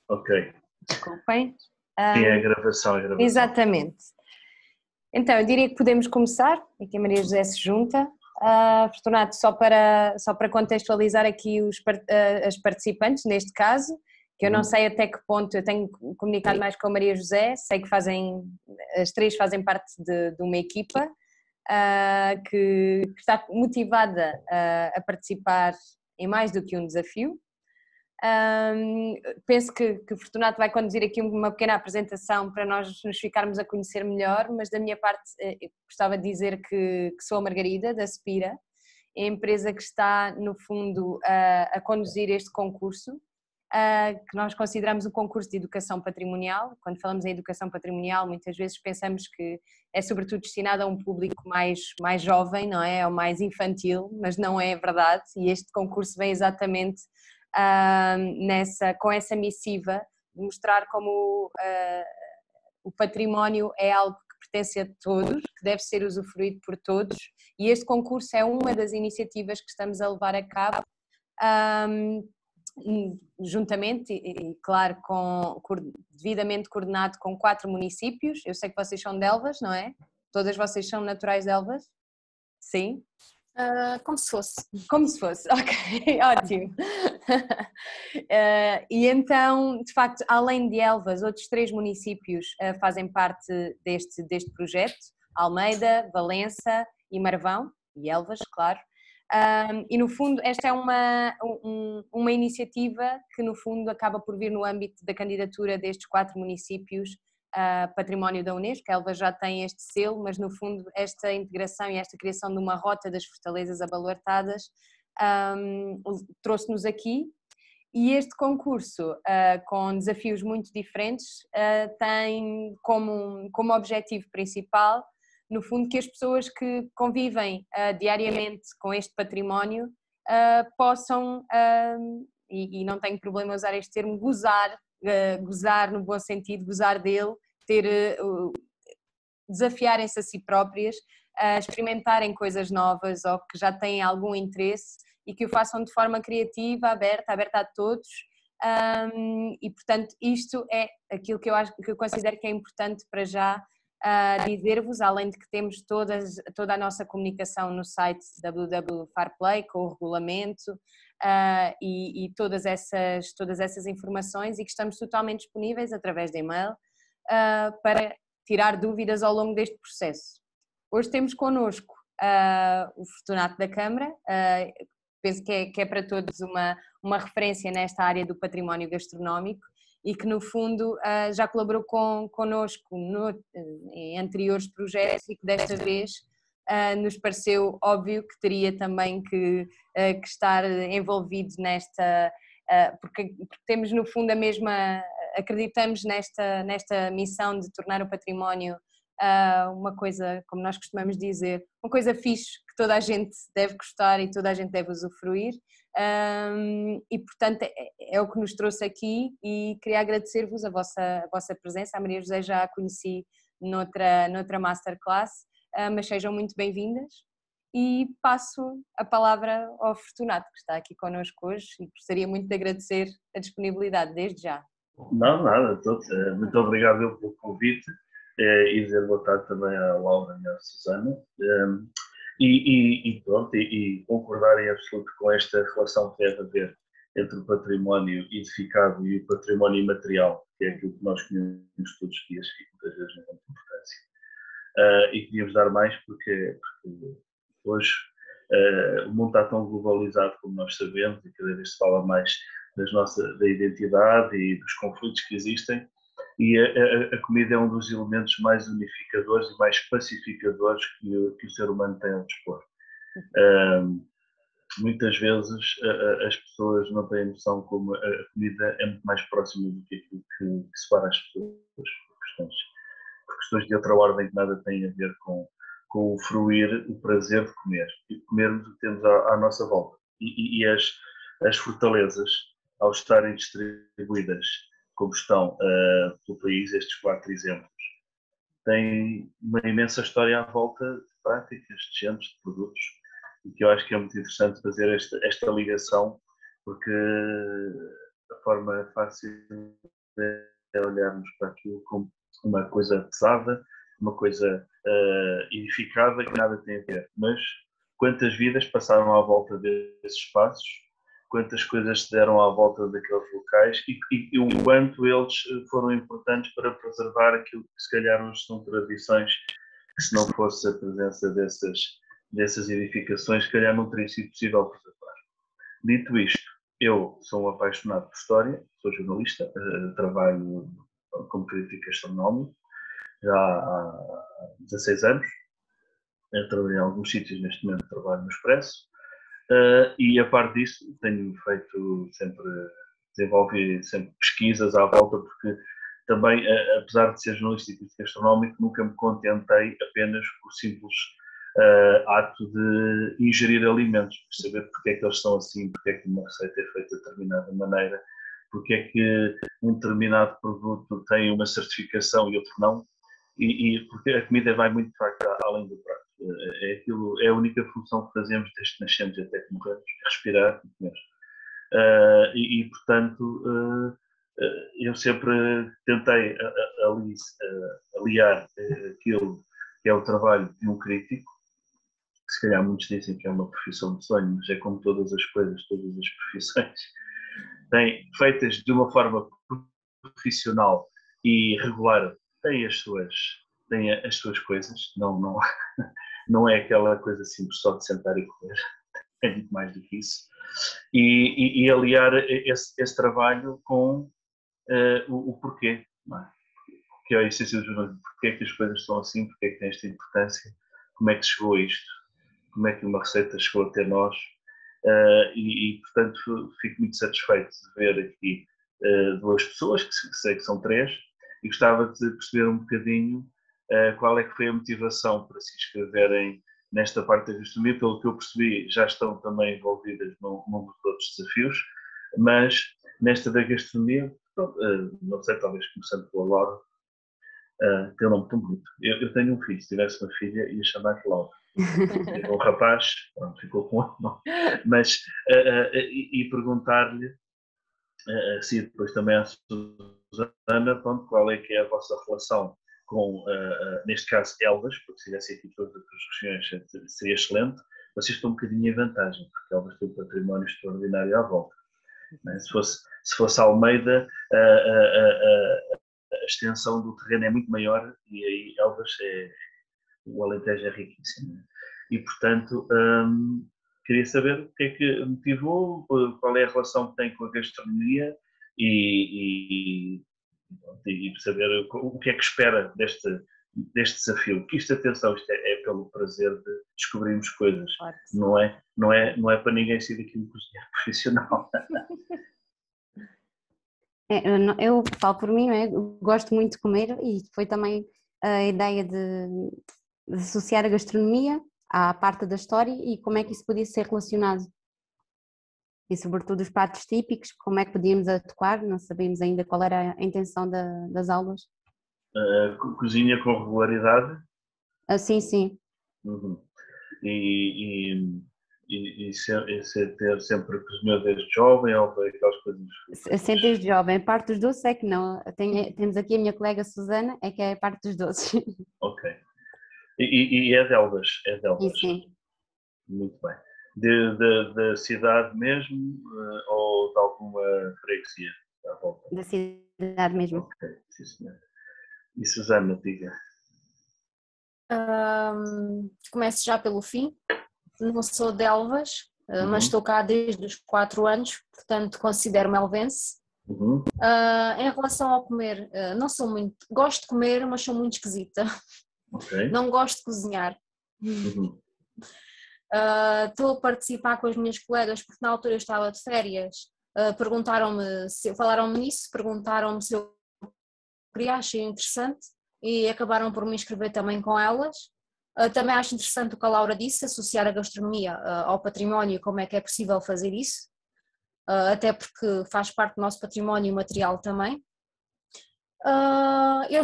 Ok. Desculpem. Sim, é a gravação, é a gravação. Exatamente. Então, eu diria que podemos começar, aqui a Maria José se junta. Fortunato, só para contextualizar aqui as participantes, neste caso, que eu não sei até que ponto, eu tenho comunicado mais com a Maria José, sei que as três fazem parte de uma equipa que está motivada a participar em mais do que um desafio. Penso que Fortunato vai conduzir aqui uma pequena apresentação para nós nos ficarmos a conhecer melhor, mas da minha parte eu gostava de dizer que sou a Margarida, da Spira, a empresa que está no fundo a conduzir este concurso, que nós consideramos o concurso de educação patrimonial. Quando falamos em educação patrimonial, muitas vezes pensamos que é sobretudo destinado a um público mais jovem, não é? Ou mais infantil, mas não é verdade, e este concurso vem exatamente com essa missiva de mostrar como o património é algo que pertence a todos, que deve ser usufruído por todos, e este concurso é uma das iniciativas que estamos a levar a cabo, juntamente e claro, devidamente coordenado com 4 municípios. Eu sei que vocês são de Elvas, não é? Todas vocês são naturais de Elvas? Sim? Como se fosse. Como se fosse, ok, ótimo. E então, de facto, além de Elvas, outros 3 municípios fazem parte deste projeto: Almeida, Valença e Marvão, e Elvas, claro. E no fundo esta é uma iniciativa que no fundo acaba por vir no âmbito da candidatura destes 4 municípios Património da Unesco. A Elvas já tem este selo, mas no fundo esta integração e esta criação de uma rota das fortalezas abaluartadas trouxe-nos aqui, e este concurso com desafios muito diferentes tem como objetivo principal, no fundo, que as pessoas que convivem diariamente com este património possam, e não tenho problema em usar este termo, gozar no bom sentido, gozar dele, desafiarem-se a si próprias, experimentarem coisas novas ou que já têm algum interesse e que o façam de forma criativa, aberta a todos. E portanto isto é aquilo que eu considero que é importante para já dizer-vos, além de que temos toda a nossa comunicação no site www.farplay, com o regulamento e todas essas informações, e que estamos totalmente disponíveis através de e-mail para tirar dúvidas ao longo deste processo. Hoje temos connosco o Fortunato da Câmara, penso que é para todos uma referência nesta área do património gastronómico, e que no fundo já colaborou connosco em anteriores projetos, e que desta vez nos pareceu óbvio que teria também que estar envolvido nesta, porque temos no fundo acreditamos nesta missão de tornar o património uma coisa, como nós costumamos dizer, uma coisa fixe, que toda a gente deve gostar e toda a gente deve usufruir. E portanto é o que nos trouxe aqui, e queria agradecer-vos a vossa presença. A Maria José já a conheci noutra masterclass, mas sejam muito bem-vindas, e passo a palavra ao Fortunato, que está aqui connosco hoje, e gostaria muito de agradecer a disponibilidade desde já. Não, nada, muito obrigado pelo convite, e dizer boa tarde também à Laura e à Susana. E pronto, e concordar em absoluto com esta relação que deve haver entre o património edificado e o património imaterial, que é aquilo que nós conhecemos todos os dias e que muitas vezes não tem importância. E queríamos dar mais porque hoje o mundo está tão globalizado, como nós sabemos, e cada vez se fala mais da identidade e dos conflitos que existem, e a comida é um dos elementos mais unificadores e mais pacificadores que o ser humano tem ao dispor. Muitas vezes as pessoas não têm noção como a comida é muito mais próxima do que aquilo que separa as pessoas por questões de outra ordem, que nada têm a ver com o fruir, o prazer de comer, e comermos o que temos à nossa volta. E as fortalezas, ao estarem distribuídas como estão pelo país, estes 4 exemplos, têm uma imensa história à volta de práticas, de gente, de produtos, e que eu acho que é muito interessante fazer esta ligação, porque forma fácil é olharmos para aquilo como uma coisa pesada, uma coisa edificada que nada tem a ver. Mas quantas vidas passaram à volta desses espaços, quantas coisas se deram à volta daqueles locais e o quanto eles foram importantes para preservar aquilo que se calhar hoje são tradições que, se não fosse a presença dessas edificações, se calhar não teria sido possível preservar. Dito isto, eu sou um apaixonado por história, sou jornalista, trabalho como crítico astronómico já há 16 anos. Eu trabalhei em alguns sítios, neste momento trabalho no Expresso, e a parte disso tenho feito sempre, desenvolvi sempre pesquisas à volta, porque também, apesar de ser jornalista e crítico astronómico, nunca me contentei apenas por simples ato de ingerir alimentos, por saber porque é que eles estão assim, porque é que uma receita é feita de determinada maneira, porque é que um determinado produto tem uma certificação e outro não, e porque a comida vai muito, de facto, além do prato. É a única função que fazemos desde que nascemos até que morremos, respirar e comer. Portanto, eu sempre tentei aliar aquilo que é o trabalho de um crítico, que se calhar muitos dizem que é uma profissão de sonho, mas é como todas as coisas, todas as profissões, feitas de uma forma profissional e regular, têm as suas coisas, não é aquela coisa simples só de sentar e comer, é muito mais do que isso. E aliar esse trabalho com o porquê, não é? Que é a essência do jornalismo, porque é que as coisas são assim, porque é que tem esta importância, como é que chegou a isto, como é que uma receita chegou até nós, portanto fico muito satisfeito de ver aqui duas pessoas, que sei que são três, e gostava de perceber um bocadinho qual é que foi a motivação para se inscreverem nesta parte da gastronomia. Pelo que eu percebi, já estão também envolvidas num dos outros desafios, mas nesta da gastronomia, não sei, talvez começando pela Laura, tem um nome tão bonito. Eu tenho um filho, se tivesse uma filha, ia chamar-te Laura. Um rapaz, pronto, ficou com outro nome. Mas, e perguntar-lhe, se depois também à Susana, pronto, qual é que é a vossa relação com, neste caso, Elvas, porque se tivesse aqui todas as regiões seria excelente. Vocês estão um bocadinho em vantagem, porque Elvas tem um património extraordinário à volta. Né? Se fosse Almeida, a extensão do terreno é muito maior e aí Elvas o Alentejo é riquíssimo. E, portanto, queria saber o que é que motivou, qual é a relação que tem com a gastronomia e saber o que é que espera deste desafio. Que isto, atenção, isto é pelo prazer de descobrirmos coisas. Claro. Não é para ninguém ser aqui um cozinheiro profissional. Eu falo por mim, eu gosto muito de comer e foi também a ideia de associar a gastronomia à parte da história e como é que isso podia ser relacionado. E sobretudo os pratos típicos, como é que podíamos adequar, não sabíamos ainda qual era a intenção das aulas. Cozinha com regularidade? Sim, sim. Uhum. E ter sempre cozinhou desde jovem ou aquelas coisas? Sempre desde jovem. A parte dos doces é que não. Temos aqui a minha colega Susana, é que é a parte dos doces. Ok. E é de Elvas? É de Elvas. Sim. Muito bem. Da cidade mesmo ou de alguma freguesia à volta? Da cidade mesmo. Ok, sim senhor. E Susana, diga. Começo já pelo fim. Não sou de Elvas, mas estou cá desde os 4 anos, portanto considero-me elvense. Em relação ao comer, não sou muito... Gosto de comer, mas sou muito esquisita. Okay. Não gosto de cozinhar. Estou a participar com as minhas colegas porque na altura eu estava de férias, falaram-me nisso, perguntaram-me se eu queria, achei interessante e acabaram por me inscrever também com elas. Também acho interessante o que a Laura disse, associar a gastronomia ao património e como é que é possível fazer isso, até porque faz parte do nosso património material também. Eu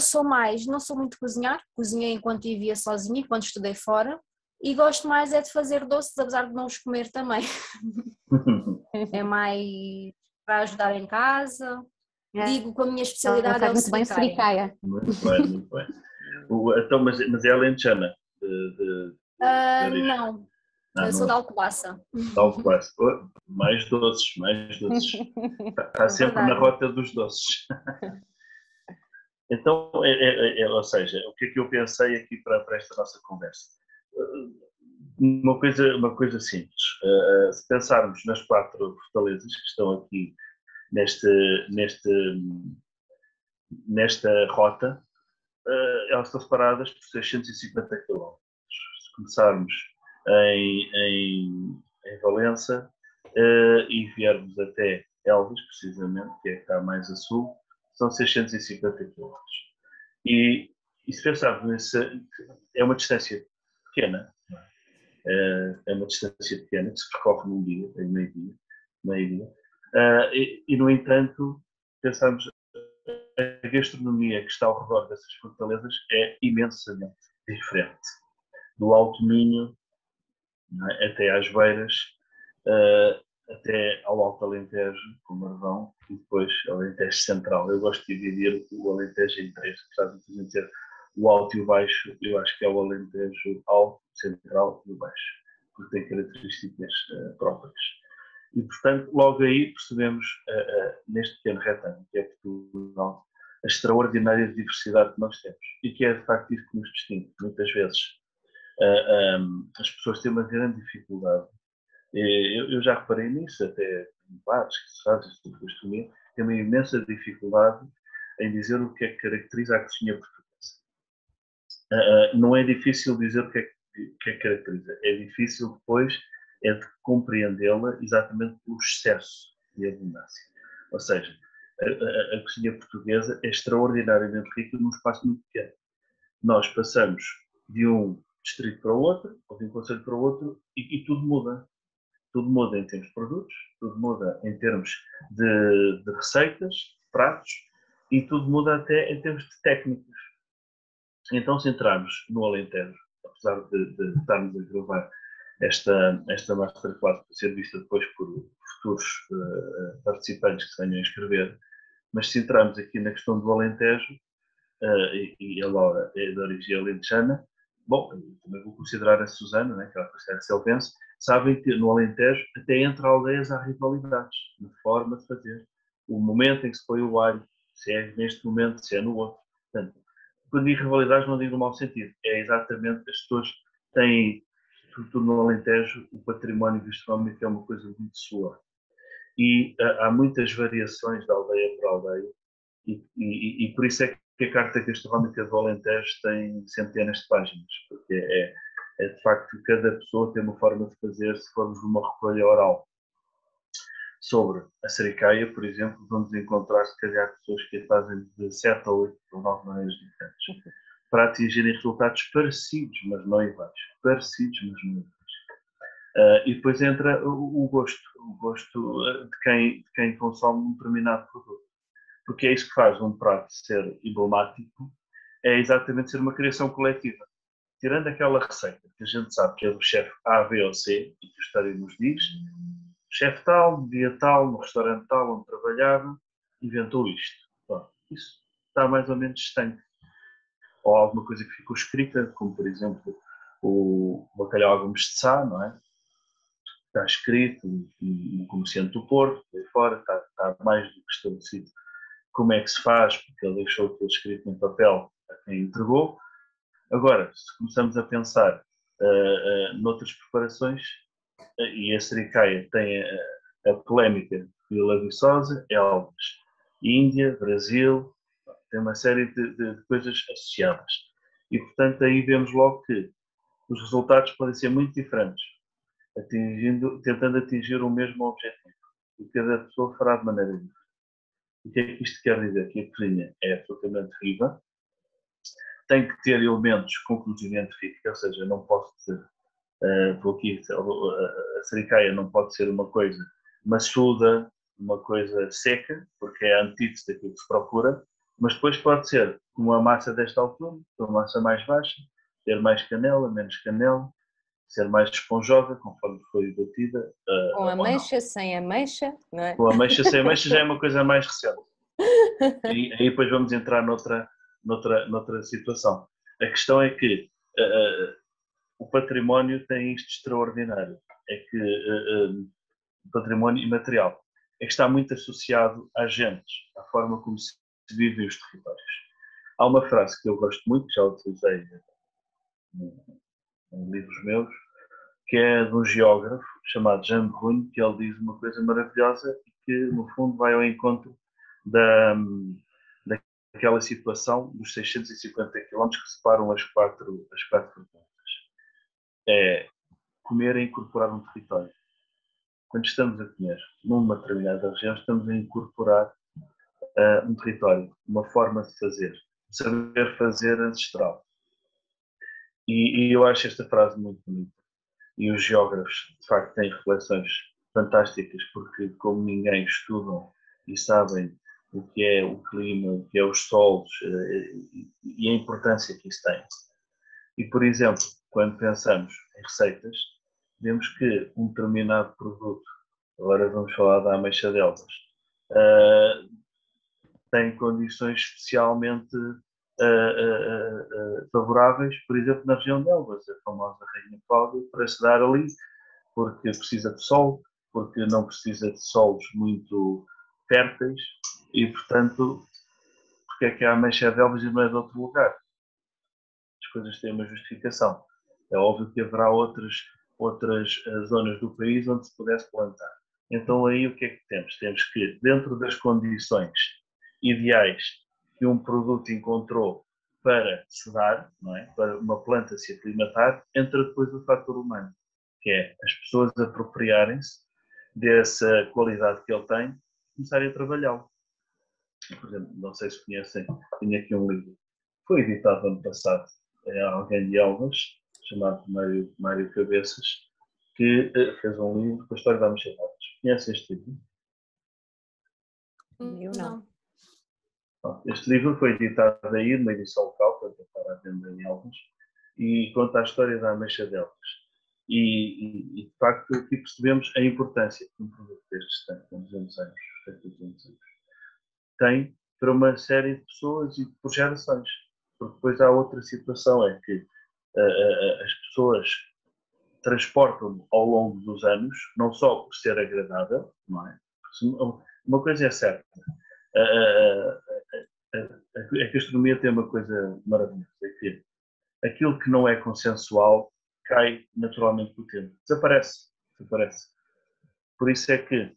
não sou muito de cozinhar, cozinhei enquanto vivia sozinha, enquanto estudei fora, e gosto mais é de fazer doces, apesar de não os comer também. É mais para ajudar em casa. Digo que a minha Ela especialidade é faz o muito bem sericaia. sericaia. Muito bem, muito bem. Então, mas é alentejana de origem? Não, Ah, eu não sou é? de Alcobaça. Tal quase. Oh, mais doces, mais doces. Está É sempre na verdade. rota dos doces. Então, ou seja, o que é que eu pensei aqui para esta nossa conversa? Uma coisa simples. Se pensarmos nas 4 fortalezas que estão aqui neste, neste, nesta rota, elas estão separadas por 650 km. Se começarmos em Valença e viermos até Elvas, precisamente, que é que está mais a sul, são 650 km. E se pensarmos nessa, é uma distância pequena, é uma distância pequena que se percorre num dia, em meio-dia. E, no entanto, pensarmos a gastronomia que está ao redor dessas fortalezas é imensamente diferente. Do Alto Minho, não é, até às Beiras, até ao Alto Alentejo, com Marvão, e depois Alentejo Central. Eu gosto de dividir o Alentejo em 3, apesar de a gente ter o alto e o baixo, eu acho que é o Alentejo alto, central e o baixo, porque tem características próprias. E, portanto, logo aí percebemos, neste pequeno retângulo, que é Portugal, a extraordinária diversidade que nós temos e que é, de facto, isso que nos distingue. Muitas vezes as pessoas têm uma grande dificuldade. Eu já reparei nisso, até em bares que se fazem sobre gastronomia, tem uma imensa dificuldade em dizer o que é que caracteriza a cozinha portuguesa. Não é difícil dizer o que é que caracteriza, é difícil depois de compreendê-la exatamente pelo excesso de abundância. Ou seja, a cozinha portuguesa é extraordinariamente rica num espaço muito pequeno. Nós passamos de um distrito para o outro, ou de um concelho para o outro, e tudo muda. Tudo muda em termos de produtos, tudo muda em termos de receitas, de pratos, e tudo muda até em termos de técnicas. Então, se entrarmos no Alentejo, apesar de estarmos a gravar esta masterclass para ser vista depois por futuros participantes que se venham a inscrever, mas se entrarmos aqui na questão do Alentejo, e a Laura é de origem alentejana, bom, também vou considerar a Susana, né, que ela considera selvense, sabem que no Alentejo, até entre aldeias há rivalidades na forma de fazer. O momento em que se põe o alho, se é neste momento, se é no outro. Portanto, quando digo rivalidades, não digo no mau sentido. É exatamente, as pessoas têm, sobretudo no Alentejo, o património gastronómico é uma coisa muito sua. E há muitas variações de aldeia para aldeia, e por isso é que a Carta Gastronómica do Alentejo tem centenas de páginas, porque é de facto cada pessoa tem uma forma de fazer. Se formos numa recolha oral sobre a sericaia, por exemplo, vamos encontrar se calhar pessoas que a fazem de 7 ou 8 ou 9 maneiras diferentes, para atingirem resultados parecidos, mas não iguais. Parecidos, mas não iguais. E depois entra o gosto de quem consome um determinado produto. Porque é isso que faz um prato ser emblemático, é exatamente ser uma criação coletiva. Tirando aquela receita que a gente sabe que é do chefe A, B ou C, e que a história nos diz, o chefe tal, no dia tal, no restaurante tal onde trabalhava, inventou isto. Bom, isso está mais ou menos estanque. Ou alguma coisa que ficou escrita, como por exemplo o bacalhau à Gomes de Sá, não é? Está escrito no comerciante do Porto, aí fora, está mais do que estabelecido como é que se faz, porque ele deixou aquilo escrito em papel a quem entregou. Agora, se começamos a pensar noutras preparações, e a sericaia tem a polémica de Vila Viçosa, Elvas, Índia, Brasil, tem uma série de coisas associadas. E, portanto, aí vemos logo que os resultados podem ser muito diferentes, tentando atingir o mesmo objetivo. E cada pessoa fará de maneira diferente. O que é que isto quer dizer? Que a cozinha é absolutamente viva, tem que ter elementos com que nos identifiquem, ou seja, não posso dizer, a sericaia não pode ser uma coisa maçuda, uma coisa seca, porque é a antítese daquilo que se procura, mas depois pode ser uma massa desta altura, uma massa mais baixa, ter mais canela, menos canela, ser mais esponjosa, conforme foi batida. Com ameixa, sem ameixa, não é? Com ameixa, sem ameixa já é uma coisa mais recente. Aí depois vamos entrar noutra situação. A questão é que o património tem isto extraordinário, é que o património imaterial é que está muito associado às gentes, à forma como se vivem os territórios. Há uma frase que eu gosto muito, que já utilizei em livros meus, que é de um geógrafo chamado Jean Brune, que ele diz uma coisa maravilhosa e que, no fundo, vai ao encontro daquela situação dos 650 km que separam as quatro fronteiras. É comer e incorporar um território. Quando estamos a comer numa determinada região, estamos a incorporar um território, uma forma de fazer, saber fazer ancestral. E eu acho esta frase muito bonita. E os geógrafos, de facto, têm reflexões fantásticas, porque, como ninguém, estudam e sabem o que é o clima, o que é os solos e a importância que isso tem. E, por exemplo, quando pensamos em receitas, vemos que um determinado produto, agora vamos falar da ameixa de Elvas, tem condições especialmente favoráveis, por exemplo, na região de Elvas, a famosa Rainha Cláudia, para se dar ali, porque precisa de sol, porque não precisa de solos muito férteis e, portanto, porque é que a ameixa de Elvas e não é de outro lugar? As coisas têm uma justificação. É óbvio que haverá outras zonas do país onde se pudesse plantar. Então aí o que é que temos? Temos que, dentro das condições ideais que um produto encontrou para se dar, não é? Para uma planta se aclimatar, entra depois o fator humano, que é as pessoas apropriarem-se dessa qualidade que ele tem e começarem a trabalhá-lo. Por exemplo, não sei se conhecem, tinha aqui um livro, foi editado ano passado, é alguém de Elvas, chamado Mário Cabeças, que fez um livro com a história da ameixa de Elvas. Conhecem este livro? Eu não. Este livro foi editado aí, numa edição local, para estar à venda em Elvas, e conta a história da ameixa de Elvas. E de facto, aqui percebemos a importância que um produto destes tem, com 200 anos, 200 anos, tem para uma série de pessoas e por gerações. Porque depois há outra situação, é que as pessoas transportam ao longo dos anos, não só por ser agradável, não é? Uma coisa é certa, a gastronomia tem uma coisa maravilhosa, é que aquilo que não é consensual cai naturalmente com o tempo, desaparece. Por isso é que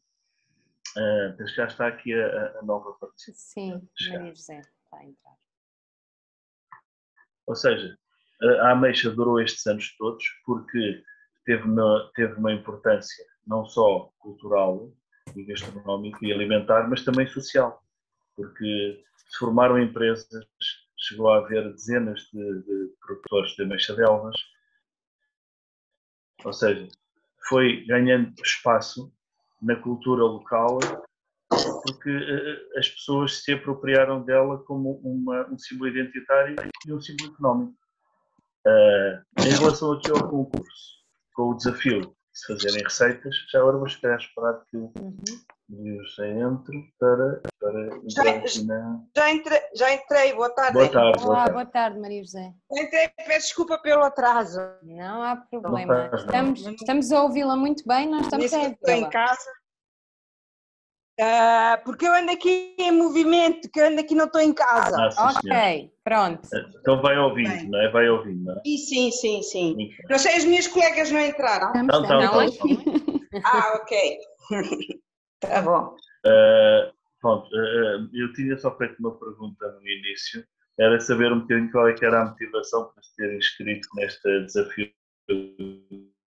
já está aqui a nova participação. Sim, Maria José está a entrar. Ou seja, a ameixa durou estes anos todos porque teve uma importância não só cultural e gastronómica e alimentar, mas também social, porque se formaram empresas, chegou a haver dezenas de produtores de ameixa de Elvas, ou seja, foi ganhando espaço na cultura local porque as pessoas se apropriaram dela como um símbolo identitário e um símbolo económico. Em relação aqui ao concurso, com o desafio de se fazerem receitas, já agora vou esperar que o José entre para entrar aqui na... Já entrei, boa tarde. Olá, boa tarde, Maria José. Entrei, peço desculpa pelo atraso. Não há problema. Estamos a ouvi-la muito bem, nós estamos a estou em casa. Porque eu ando aqui em movimento, que eu ando aqui não estou em casa. Ok, pronto. Então vai ouvindo, não é? Vai ouvindo, não é? Sim. Não sei, as minhas colegas não entraram? Não. Ok. Tá bom. Pronto, eu tinha só feito uma pergunta no início, era saber um bocadinho qual é que era a motivação para se ter inscrito neste desafio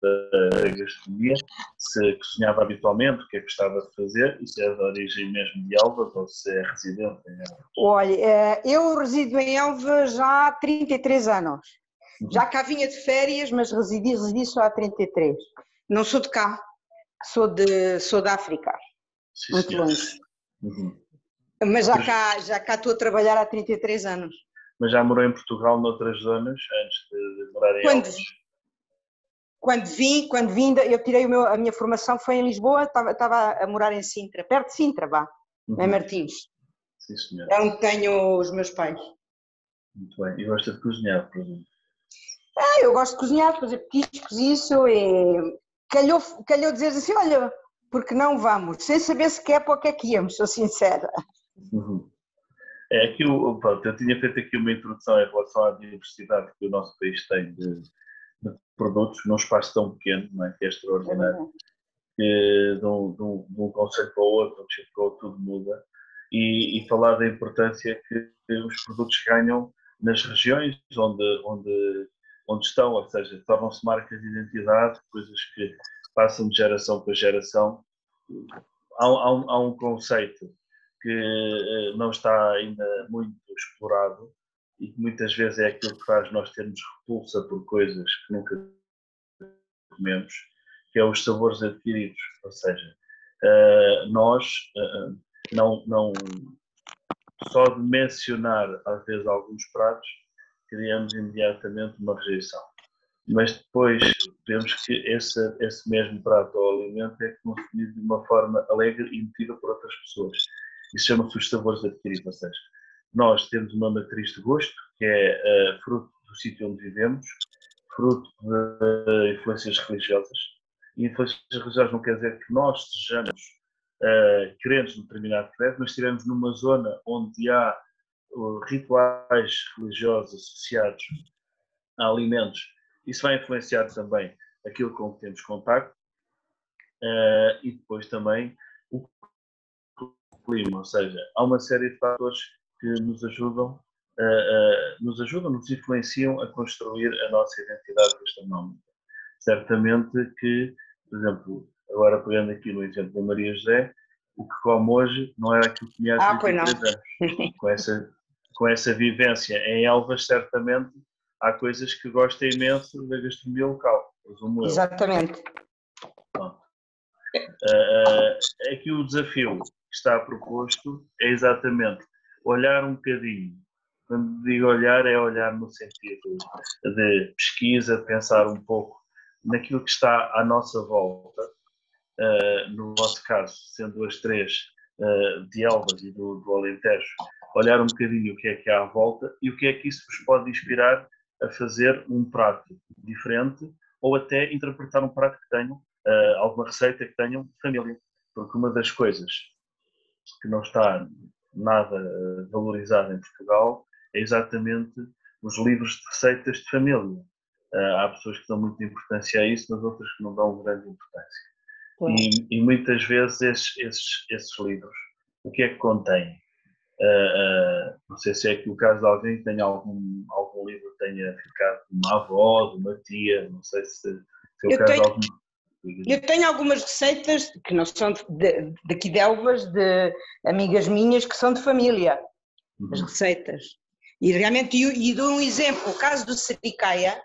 da gastronomia, se cozinhava habitualmente, o que é que gostava de fazer, e se é de origem mesmo de Elvas ou se é residente em Elvas. Olha, eu resido em Elvas já há 33 anos. Já cá vinha de férias, mas residi só há 33. Não sou de cá, sou da África, Sim, muito longe. Mas já cá estou a trabalhar há 33 anos. Mas já morou em Portugal noutras zonas antes de morar em Elvas? quando vim, eu tirei a minha formação, foi em Lisboa, estava a morar em Sintra, perto de Sintra, vá, em Martins. Sim, senhor. É onde tenho os meus pais. Muito bem. E gosta de cozinhar, por exemplo? Eu gosto de cozinhar, fazer petiscos, isso, e calhou dizer assim, olha, porque não vamos, sem saber sequer para o que é que íamos, sou sincera. Uhum. É que pronto, eu tinha feito aqui uma introdução em relação à diversidade que o nosso país tem de produtos num espaço tão pequeno, não é? Que é extraordinário, que de um conceito para o outro, de um chip para o outro, tudo muda, e falar da importância que os produtos ganham nas regiões onde estão, ou seja, tornam-se marcas de identidade, coisas que passam de geração para geração. Há um conceito que não está ainda muito explorado e que muitas vezes é aquilo que faz nós termos repulsa por coisas que nunca comemos, que é os sabores adquiridos. Ou seja, nós não só de mencionar às vezes alguns pratos criamos imediatamente uma rejeição. Mas depois vemos que esse mesmo prato ou alimento é consumido de uma forma alegre e metida por outras pessoas. Isso chama-se os sabores adquiridos, ou seja, nós temos uma matriz de gosto, que é fruto do sítio onde vivemos, fruto de influências religiosas, e influências religiosas não quer dizer que nós sejamos crentes num determinado credo, mas estivemos numa zona onde há rituais religiosos associados a alimentos. Isso vai influenciar também aquilo com que temos contacto e depois também o clima, ou seja, há uma série de fatores que nos influenciam a construir a nossa identidade gastronómica. Certamente que, por exemplo, agora pegando aqui no exemplo da Maria José, o que come hoje não era aquilo que comia há 33 anos. Com essa vivência em Elvas, certamente há coisas que gosta imenso da gastronomia local, presumo eu. Exatamente. Aqui o desafio que está proposto é exatamente olhar um bocadinho. Quando digo olhar, é olhar no sentido de pesquisa, pensar um pouco naquilo que está à nossa volta, no nosso caso, sendo as três de Elvas e do Alentejo, olhar um bocadinho o que é que há à volta e o que é que isso vos pode inspirar a fazer um prato diferente ou até interpretar um prato que tenham, alguma receita que tenham de família. Porque uma das coisas que não está nada valorizada em Portugal é exatamente os livros de receitas de família. Há pessoas que dão muita importância a isso, mas outras que não dão grande importância. Claro. E muitas vezes esses livros, o que é que contêm? Não sei se é aqui o caso de alguém que tenha algum livro que tenha ficado de uma avó, de uma tia, não sei se é o caso de algum. Eu tenho algumas receitas que não são daqui de Elvas, de amigas minhas que são de família, as receitas. E realmente, e dou um exemplo, o caso do sericaia,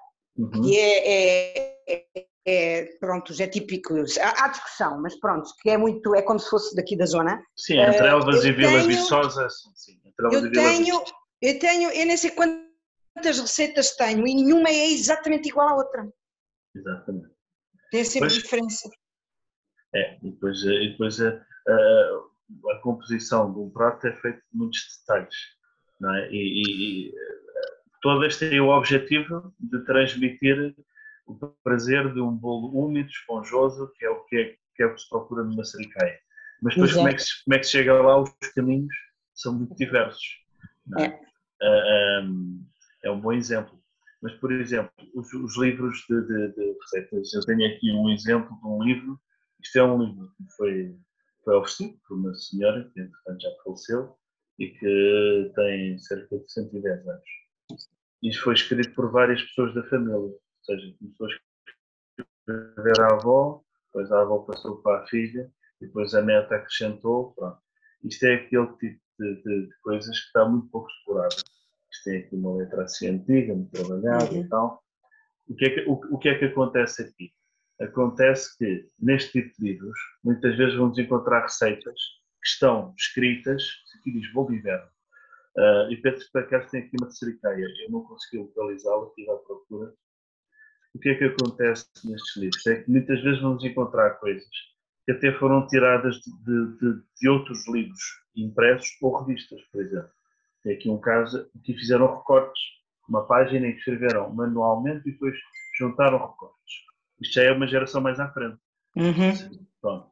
que pronto, é típico, há discussão, mas pronto, que é como se fosse daqui da zona. Sim, entre Elvas e Vila Viçosa, sim. Eu nem sei quantas receitas tenho e nenhuma é exatamente igual à outra. Exatamente. Tem sempre diferença. E depois a composição de um prato é feita de muitos detalhes, não é? E todas têm o objetivo de transmitir o prazer de um bolo úmido, esponjoso, que é o que se procura numa sericaia. Mas depois como é que se chega lá, os caminhos são muito diversos. Não é? É um bom exemplo. Mas, por exemplo, os livros de receitas, eu tenho aqui um exemplo de um livro, isto é um livro que foi oferecido por uma senhora, que entretanto já faleceu, e que tem cerca de 110 anos. Isto foi escrito por várias pessoas da família, ou seja, começou a escrever à avó, depois a avó passou para a filha, e depois a neta acrescentou, pronto. Isto é aquele tipo de coisas que está muito pouco explorado. Isto tem aqui uma letra assim antiga, muito trabalhada e tal. O que é que acontece aqui? Acontece que, neste tipo de livros, muitas vezes vamos encontrar receitas que estão escritas, aqui diz bolo de inverno, e penso que para cá tem aqui uma de sericaia. Eu não consegui localizá-la, estive à procura. o que é que acontece nestes livros? É que muitas vezes vamos encontrar coisas que até foram tiradas de outros livros impressos ou revistas, por exemplo. Tem aqui um caso que fizeram recortes, uma página em que escreveram manualmente e depois juntaram recortes. Isto já é uma geração mais à frente. Pronto.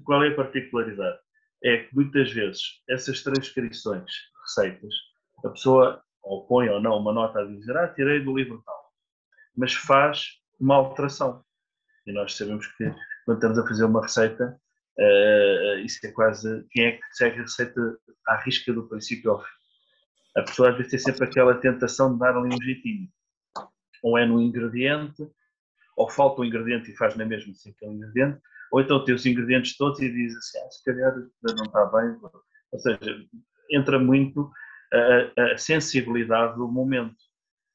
Qual é a particularidade? É que muitas vezes essas transcrições, receitas, a pessoa ou põe ou não uma nota a dizer tirei do livro tal, mas faz uma alteração. E nós sabemos que quando estamos a fazer uma receita, isso é quase quem é que segue a receita à risca do princípio ao fim. A pessoa às vezes tem sempre aquela tentação de dar ali um jeitinho. Ou é no ingrediente, ou falta um ingrediente e faz na mesma sem aquele ingrediente, ou então tem os ingredientes todos e diz assim, se calhar não está bem. Ou seja, entra muito a sensibilidade do momento,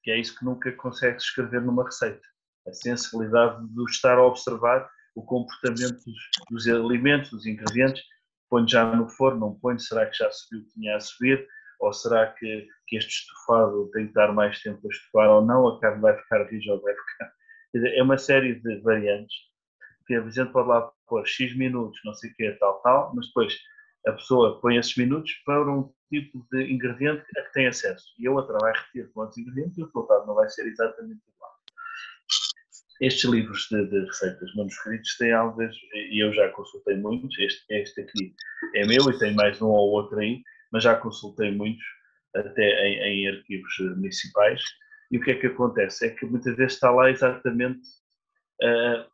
que é isso que nunca consegue escrever numa receita. A sensibilidade de estar a observar o comportamento dos alimentos, dos ingredientes, põe já no forno, não põe, será que já subiu o que tinha a subir, ou será que este estofado tem que dar mais tempo a estofar ou não, a carne vai ficar rija ou vai ficar... É uma série de variantes, que a gente pode lá pôr X minutos, não sei o que, tal, mas depois a pessoa põe esses minutos para um tipo de ingrediente a que tem acesso. E a outra vai repetir com outros ingredientes e o resultado não vai ser exatamente igual. Estes livros de receitas manuscritos têm algas, e eu já consultei muitos, este aqui é meu e tem mais um ou outro aí, mas já consultei muitos, até em arquivos municipais, e o que é que acontece? É que muitas vezes está lá exatamente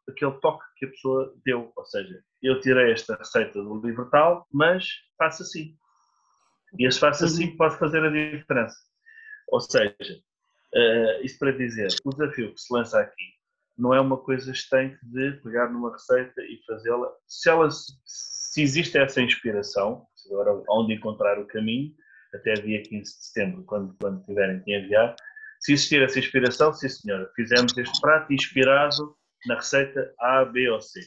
aquele toque que a pessoa deu, ou seja, eu tirei esta receita do livro tal, mas faço assim. E esse faço assim pode fazer a diferença. Ou seja, isto para dizer, o desafio que se lança aqui não é uma coisa estanque de pegar numa receita e fazê-la. Se existe essa inspiração, agora onde encontrar o caminho, até dia 15 de setembro, quando tiverem que enviar, se existir essa inspiração, sim senhora, fizemos este prato inspirado na receita A, B ou C.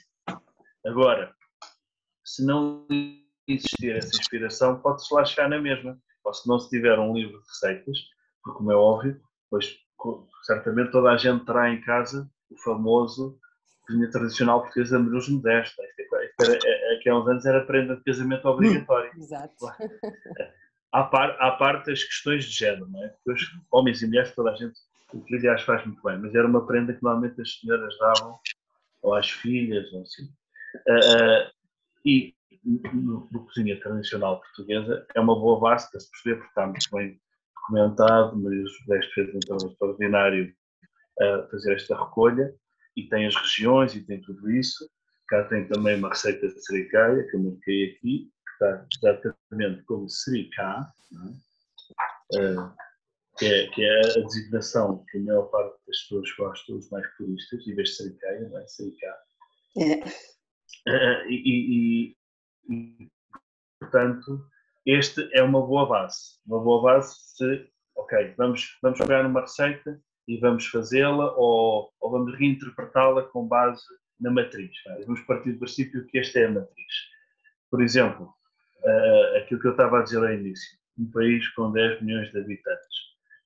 Agora, se não existir essa inspiração, pode-se lá chegar na mesma. Ou se não se tiver um livro de receitas, porque como é óbvio, pois certamente toda a gente terá em casa o famoso cozinha tradicional portuguesa da Maria Modesta. Aqui há uns anos era prenda de casamento obrigatória. Exato. À parte das questões de género, não é? Porque hoje, homens e mulheres, toda a gente, o que aliás faz muito bem, mas era uma prenda que normalmente as senhoras davam, ou às filhas, ou assim. E no cozinha tradicional portuguesa é uma boa base para se perceber, porque está muito bem documentado, Maria Modesta fez um trabalho extraordinário a fazer esta recolha, e tem as regiões e tem tudo isso. Cá tem também uma receita de sericaia, que eu marquei aqui, que está exatamente como sericá, que é a designação que a maior parte das pessoas gostam, os mais puristas, em vez de sericaia, não é? Sericá. Portanto, este é uma boa base. Uma boa base se, ok, vamos pegar numa receita e vamos fazê-la ou vamos reinterpretá-la com base na matriz. Vamos partir do princípio que esta é a matriz. Por exemplo, aquilo que eu estava a dizer ao início, um país com 10 milhões de habitantes,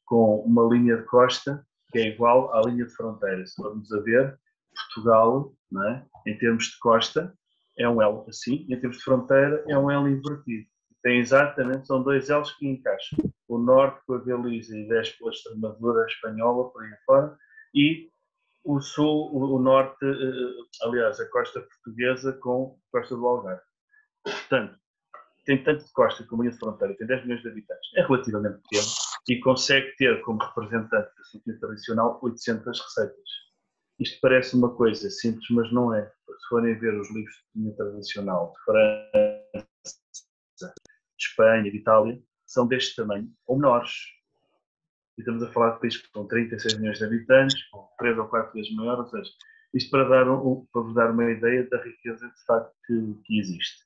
com uma linha de costa que é igual à linha de fronteira. Se formos a ver, Portugal, não é? Em termos de costa, é um L assim, e em termos de fronteira, é um L invertido. Tem exatamente, são dois L's que encaixam. O norte com a Galiza e desce pela Extremadura espanhola, por aí fora, e o sul, o norte, aliás, a costa portuguesa com a costa do Algarve. Portanto, tem tanto de costa como linha de fronteira, tem 10 milhões de habitantes, é relativamente pequeno, e consegue ter como representante da cozinha tradicional 800 receitas. Isto parece uma coisa simples, mas não é. Se forem ver os livros de cozinha tradicional de França, de Espanha, de Itália, são deste tamanho ou menores. E estamos a falar de países com 36 milhões de habitantes, com 3 ou 4 vezes maior, ou seja, isto para vos dar uma ideia da riqueza de facto que existe.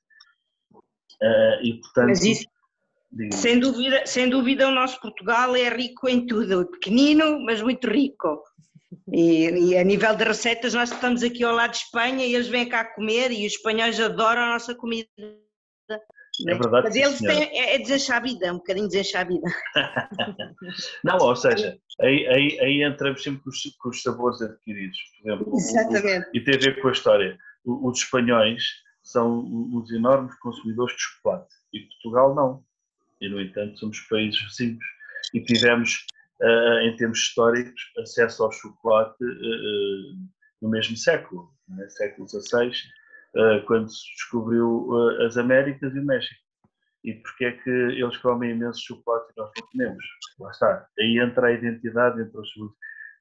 E portanto... Mas isso, sem dúvida o nosso Portugal é rico em tudo, pequenino, mas muito rico. E a nível de receitas, nós estamos aqui ao lado de Espanha e eles vêm cá comer e os espanhóis adoram a nossa comida. É verdade, Mas sim, eles senhora. têm, é desenxabida, um bocadinho desenxabida. Não, ou seja, aí entramos sempre com os sabores adquiridos. Por exemplo, Exatamente. e tem a ver com a história. Os espanhóis são os enormes consumidores de chocolate e Portugal não. E, no entanto, somos países vizinhos e tivemos, em termos históricos, acesso ao chocolate no mesmo século, né? Século XVI, quando se descobriu as Américas e o México. E porque é que eles comem imenso chocolate e nós não comemos? Lá está. Aí entra a identidade entre os seus.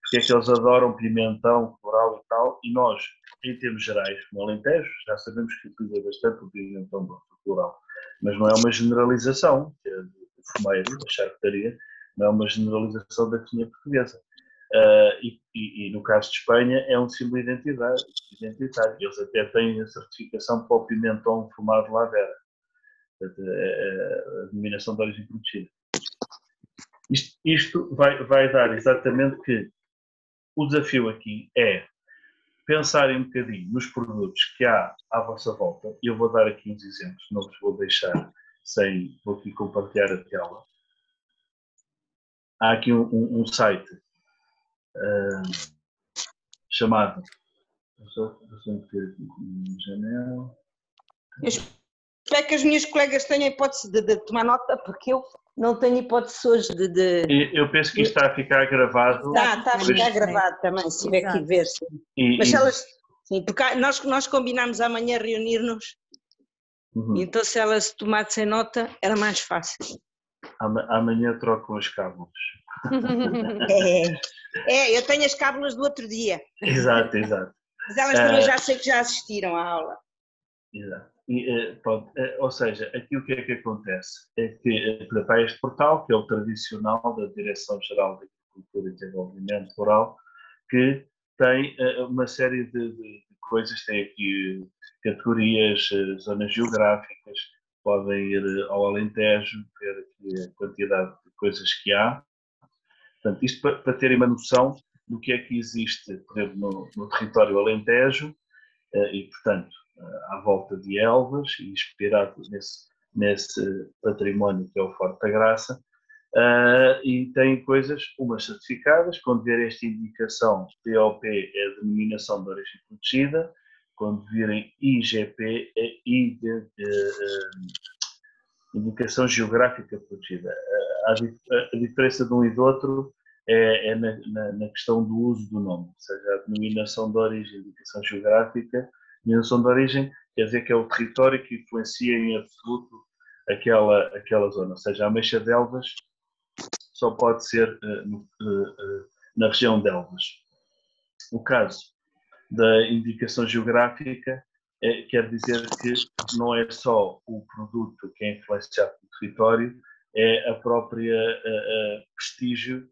Porque é que eles adoram pimentão, floral e tal, e nós, em termos gerais, no Alentejo, já sabemos que utiliza bastante o pimentão floral. Mas não é uma generalização, que é do fumeiro, da charcutaria, não é uma generalização da cozinha portuguesa. E no caso de Espanha é um símbolo identitário. Eles até têm a certificação para o pimentão fumado La Vera. A denominação de origem protegida. Isto vai dar exatamente que o desafio aqui é pensarem um bocadinho nos produtos que há à vossa volta. Eu vou dar aqui uns exemplos, não vos vou deixar sem, vou aqui compartilhar a tela. Há aqui um site chamado, janela. Eu espero que as minhas colegas tenham a hipótese de tomar nota, porque eu não tenho hipótese hoje Eu penso que isto está a ficar gravado. Está a ficar gravado também, se tiver que ver. Mas se elas, sim, porque nós combinámos amanhã reunir-nos, então se elas tomassem nota era mais fácil. Amanhã trocam as cábulas. Eu tenho as cábulas do outro dia. Exato. Mas elas também já sei que já assistiram à aula. Exato. Ou seja, aqui o que é que acontece? É que há este portal, que é o tradicional da Direção-Geral de Agricultura e Desenvolvimento Rural, que tem uma série de coisas, tem aqui categorias, zonas geográficas, podem ir ao Alentejo, ver aqui a quantidade de coisas que há. Portanto, isto para terem uma noção do que é que existe, por exemplo, no território Alentejo, e, portanto, à volta de Elvas, e inspirado nesse património que é o Forte da Graça, e tem coisas, umas certificadas, quando vier esta indicação DOP é a denominação de origem protegida, quando virem IGP é indicação geográfica protegida. A diferença de um e do outro é na questão do uso do nome, ou seja, a denominação de origem, indicação geográfica, denominação de origem quer dizer que é o território que influencia em absoluto aquela zona, ou seja, a Ameixa de Elvas só pode ser na região de Elvas. O caso da indicação geográfica quer dizer que não é só o produto que é influenciado pelo território, é a própria prestígio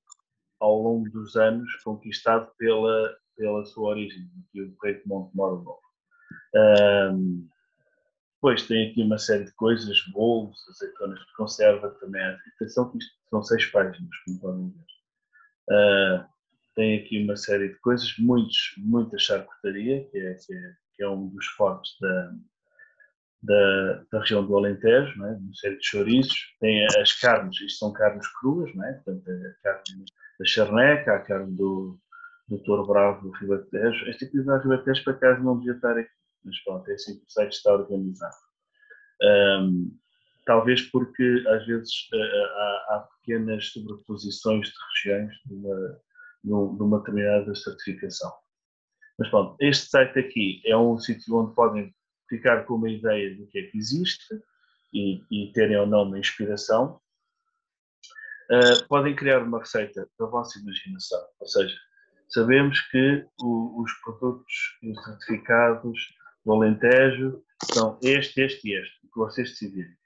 ao longo dos anos conquistado pela sua origem, aqui o Rei de Montemor o Novo. Depois tem aqui uma série de coisas, bolos, azeitonas de conserva, também a atenção que isto são 6 páginas, como podem ver. Tem aqui uma série de coisas, muita charcutaria, que é um dos fortes da região do Alentejo, não é? Uma série de chouriços. Tem as carnes, isto são carnes cruas, não é? Portanto, a carne da charneca, a carne do touro bravo do Ribatejo. Este episódio do Ribatejo, por acaso, não devia estar aqui, mas pronto, é assim que o site está organizado. Talvez porque, às vezes, há pequenas sobreposições de regiões de uma determinada certificação. Mas pronto, este site aqui é um sítio onde podem ficar com uma ideia do que é que existe e terem ou não uma inspiração. Podem criar uma receita da vossa imaginação, ou seja, sabemos que os produtos certificados do Alentejo são este e este, que vocês decidirem.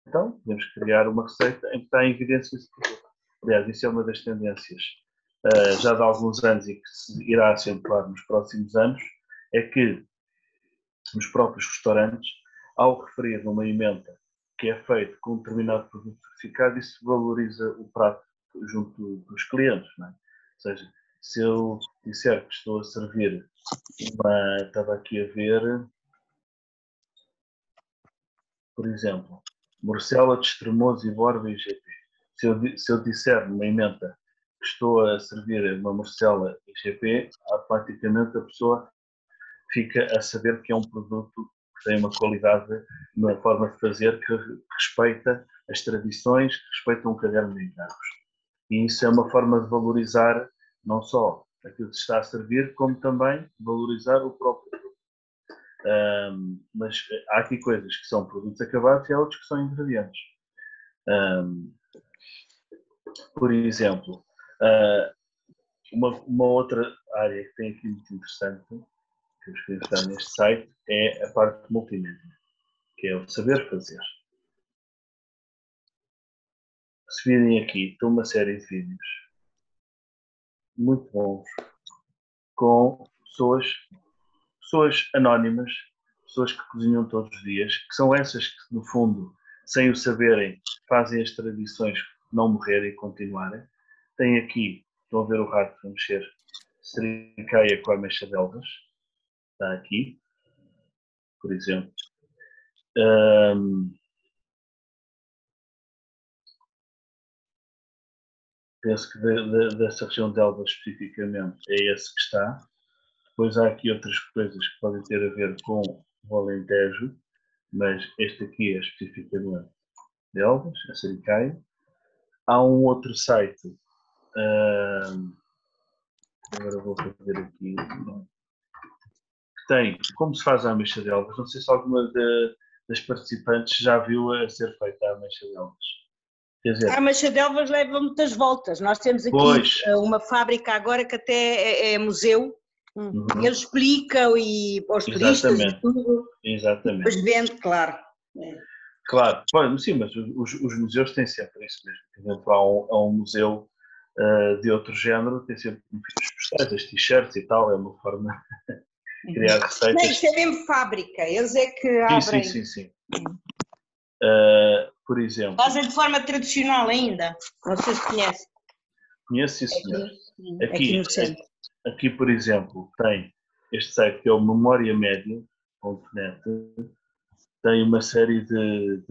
Então, podemos criar uma receita em que está em evidência esse produto. Aliás, isso é uma das tendências já de alguns anos e que se irá acentuar nos próximos anos, é que nos próprios restaurantes, ao referir numa emenda que é feito com um determinado produto certificado, isso valoriza o prato junto dos clientes, não é? Ou seja, se eu disser que estou a servir estava aqui a ver, por exemplo, Morcela de Estremoz, Iborba e IGP. Se eu disser numa emenda que estou a servir uma morcela IGP, automaticamente a pessoa fica a saber que é um produto que tem uma qualidade na forma de fazer que respeita as tradições, que respeita um caderno de encargos. E isso é uma forma de valorizar não só aquilo que se está a servir, como também valorizar o próprio produto. Mas há aqui coisas que são produtos acabados e há outros que são ingredientes. Por exemplo, uma outra área que tem aqui muito interessante, que eu escrevi estar neste site, é a parte multimédia, que é o saber fazer. Se virem aqui, estou uma série de vídeos muito bons com pessoas anónimas, pessoas que cozinham todos os dias, que são essas que, no fundo, sem o saberem, fazem as tradições não morrerem e continuarem. Tem aqui, estão a ver o rato a mexer, sericaia com ameixa de elvas, está aqui, por exemplo. Penso que dessa região de Elvas especificamente é esse que está. Depois há aqui outras coisas que podem ter a ver com o Alentejo, mas este aqui é especificamente de Elvas, a Sericaia. Há um outro site, agora vou fazer aqui, que tem como se faz a ameixa de Elvas. Não sei se alguma das participantes já viu a ser feita a ameixa de Elvas. Quer dizer, A ameixa de Elvas leva muitas voltas. Nós temos aqui uma fábrica agora que até é museu. Ele explica e aos turistas e tudo. Exatamente. Depois vende, claro. Claro, sim, mas os museus têm sempre isso mesmo. Por exemplo, há um museu de outro género, tem sempre vídeos postais, as t-shirts e tal, é uma forma de criar receitas. Não, isto é mesmo fábrica, eles é que abrem. Sim. Por exemplo... Fazem de forma tradicional ainda, não sei se conhece. Conheço, sim, senhor. Aqui no centro. Aqui, por exemplo, tem este site que é o memoriamedia.net, tem uma série de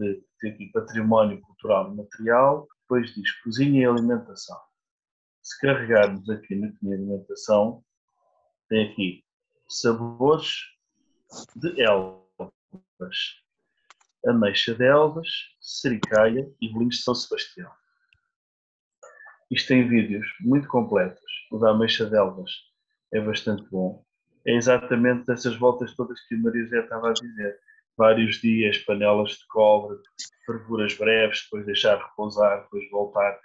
património cultural e material, depois diz cozinha e alimentação. Se carregarmos aqui na cozinha e alimentação, tem aqui sabores de Elvas, ameixa de Elvas, sericaia e bolinhos de São Sebastião. Isto tem vídeos muito completos. O da ameixa de Elvas é bastante bom. É exatamente dessas voltas todas que a Maria José estava a dizer. Vários dias, panelas de cobre, fervuras breves, depois deixar repousar, depois voltar,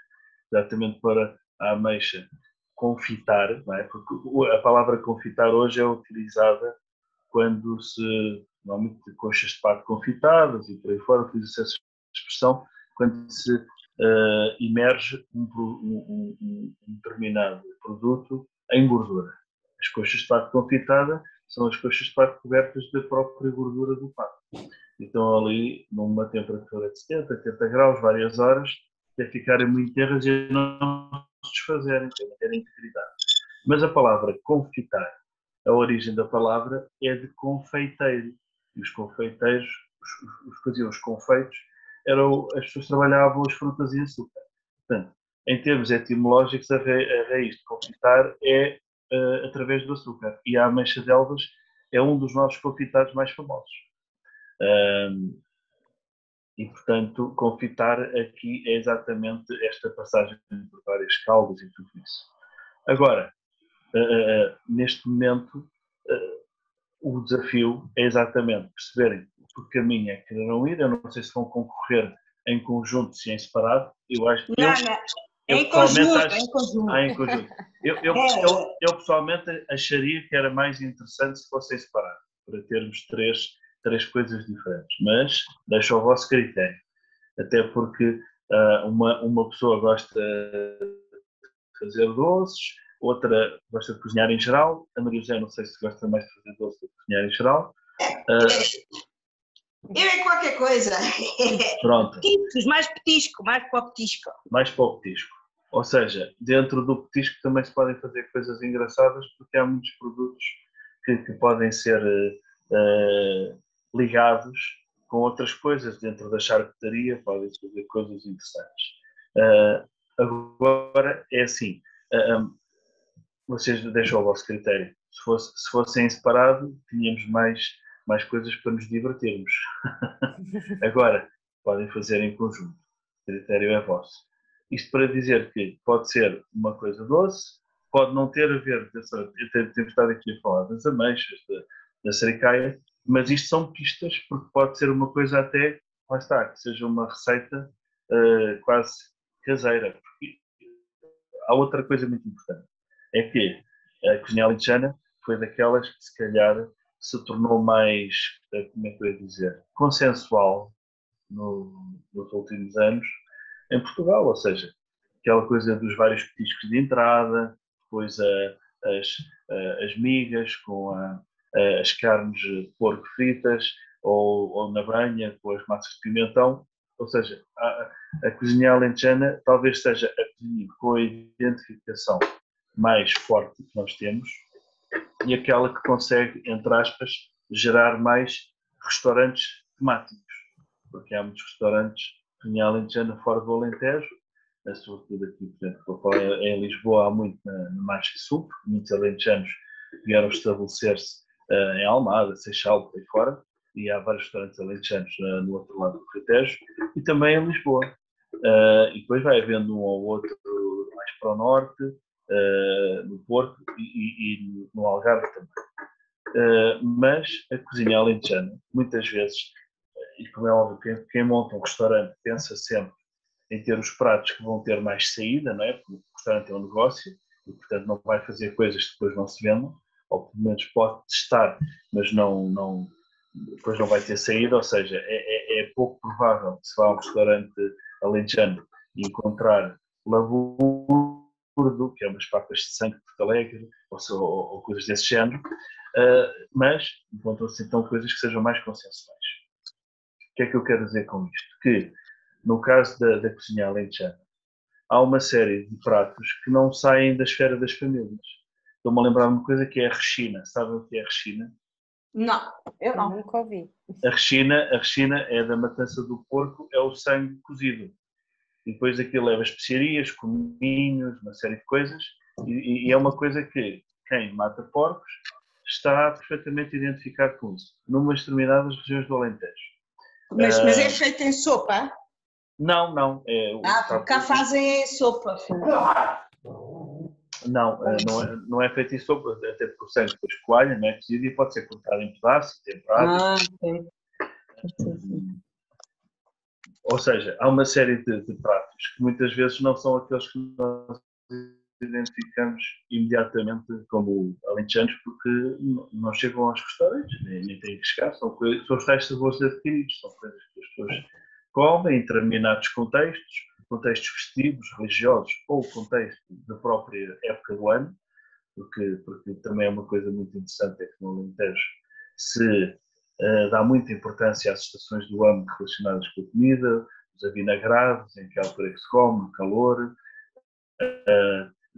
exatamente para a ameixa confitar, não é? Porque a palavra confitar hoje é utilizada quando se, normalmente, coxas de pato confitadas e por aí fora, utiliza-se essa expressão, quando se imerge um determinado produto em gordura. As coxas de pato confitada são as coxas de pato cobertas da própria gordura do pato. Então ali, numa temperatura de 70, 80 graus, várias horas, até ficarem muito terras e não se desfazerem, terem integridade. Mas a palavra confitar, a origem da palavra é de confeiteiro. E os confeiteiros, os que faziam os confeitos, as pessoas trabalhavam as frutas e açúcar. Portanto, em termos etimológicos, a raiz de confitar é através do açúcar. E a ameixa de Elvas é um dos nossos confitados mais famosos. E, portanto, confitar aqui é exatamente esta passagem por várias caldas e tudo isso. Agora, neste momento, o desafio é exatamente perceberem por que caminho é que quererão ir. Eu não sei se vão concorrer em conjunto, se em separado. Eu acho que em conjunto. Eu pessoalmente acharia que era mais interessante se fossem separados, para termos três coisas diferentes, mas deixo ao vosso critério, até porque uma pessoa gosta de fazer doces, outra gosta de cozinhar em geral, a Maria José não sei se gosta mais de fazer doces do que cozinhar em geral. Eu é qualquer coisa. Pronto. Petiscos, mais petisco, mais para o petisco. Mais para o petisco. Ou seja, dentro do petisco também se podem fazer coisas engraçadas, porque há muitos produtos que podem ser ligados com outras coisas dentro da charcutaria, podem-se fazer coisas interessantes. Agora é assim, vocês deixam ao vosso critério. Se fossem em separado, tínhamos mais coisas para nos divertirmos. Agora, podem fazer em conjunto. O critério é vosso. Isto para dizer que pode ser uma coisa doce, pode não ter a ver, temos estado aqui a falar das ameixas, da sericaia, mas isto são pistas, porque pode ser uma coisa até, lá está, que seja uma receita quase caseira. Porque há outra coisa muito importante, é que a cozinha alentejana foi daquelas que se calhar se tornou mais, como é que eu ia dizer, consensual nos últimos anos em Portugal, ou seja, aquela coisa dos vários petiscos de entrada, depois as migas com as carnes de porco fritas ou na banha com as massas de pimentão, ou seja, a cozinha alentejana talvez seja a cozinha com a identificação mais forte que nós temos e aquela que consegue, entre aspas, gerar mais restaurantes temáticos, porque há muitos restaurantes de cozinha alentejana fora do Alentejo, sobretudo aqui, por exemplo, vou falar em Lisboa, há muito na Margem Sul, porque muitos alentejanos vieram estabelecer-se em Almada, Seixal, por aí fora, e há vários restaurantes alentejanos no outro lado do Tejo, e também em Lisboa. E depois vai havendo um ou outro mais para o norte, no Porto e no Algarve também. Mas a cozinha alentejana, muitas vezes, e como é óbvio, quem monta um restaurante pensa sempre em ter os pratos que vão ter mais saída, não é? Porque o restaurante é um negócio e, portanto, não vai fazer coisas que depois não se vendam, ou pelo menos pode testar, mas depois não vai ter saída, ou seja, é pouco provável que se vá a um restaurante alentejano e encontrar lavurdo, que é umas papas de sangue de Porto Alegre, ou coisas desse género, mas encontram-se então coisas que sejam mais consensuais. O que é que eu quero dizer com isto? Que, no caso da cozinha alentejana, há uma série de pratos que não saem da esfera das famílias. Estou-me a lembrar de uma coisa que é a rechina. Sabem o que é a rechina? Não, eu não. Nunca ouvi. A rechina é da matança do porco, é o sangue cozido. E depois aquilo leva especiarias, cominhos, uma série de coisas. E é uma coisa que quem mata porcos está perfeitamente identificado com isso, numas determinadas regiões do Alentejo. Mas é feito em sopa? Não. Porque cá fazem em sopa. Não é feito em sopa, até porque o sangue depois coalha, não é cozido e pode ser cortado em pedaços, temperado. Ok. Ou seja, há uma série de pratos que muitas vezes não são aqueles que nós identificamos imediatamente como alentejanos porque não chegam aos restaurantes, nem têm que chegar, são os tais sabores adquiridos, são coisas que as pessoas comem em determinados contextos festivos, religiosos ou contexto da própria época do ano, porque também é uma coisa muito interessante, é que no Alentejo se dá muita importância às estações do ano relacionadas com a comida, os avinagrados, em que altura é que se come, o calor,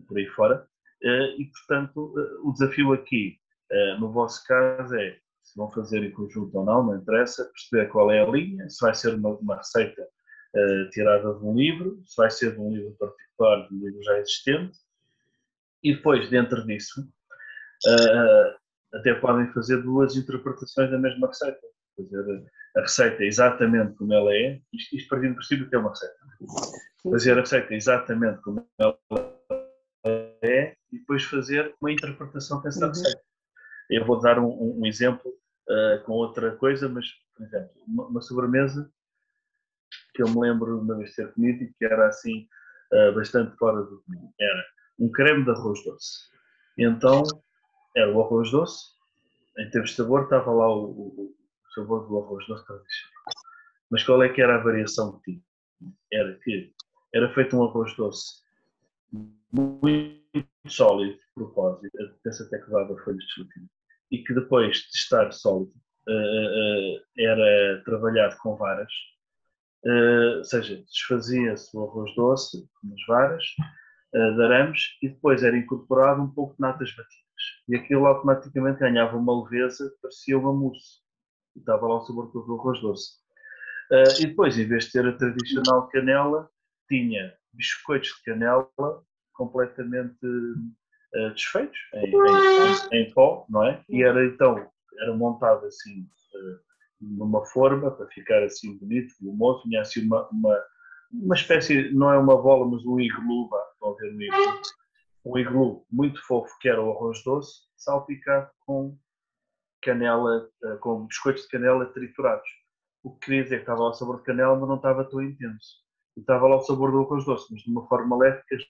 por aí fora. E, portanto, o desafio aqui, no vosso caso, é se vão fazer em conjunto ou não interessa, perceber qual é a linha, se vai ser uma receita tirada de um livro, se vai ser de um livro particular, de um livro já existente, e depois, dentro disso, até podem fazer duas interpretações da mesma receita. Fazer a receita exatamente como ela é, isto partindo do princípio que é uma receita. Fazer a receita exatamente como ela é e depois fazer uma interpretação dessa receita. Eu vou dar um exemplo com outra coisa, mas, por exemplo, uma sobremesa que eu me lembro de uma vez ter comido e que era assim bastante fora do comum. Era um creme de arroz doce. E então, era o arroz doce, em termos de sabor, estava lá o sabor do arroz doce tradicional. Mas qual é que era a variação que tinha? Era que era feito um arroz doce muito sólido, de propósito, penso até que dava folhas de chutino, e que depois de estar sólido era trabalhado com varas, ou seja, desfazia-se o arroz doce com as varas de arames e depois era incorporado um pouco de natas batidas. E aquilo automaticamente ganhava uma leveza, parecia uma mousse. E estava lá o sabor todo do arroz doce. E depois, em vez de ter a tradicional canela, tinha biscoitos de canela completamente desfeitos em pó, não é? E era montado assim numa forma para ficar assim bonito, volumoso, tinha assim uma espécie, não é uma bola, mas um iglu, estão a ver um iglu muito fofo que era o arroz doce, salpicado com canela, com biscoitos de canela triturados. O que queria dizer que estava lá o sabor de canela, mas não estava tão intenso. E estava lá o sabor do arroz doce, mas de uma forma leve, que as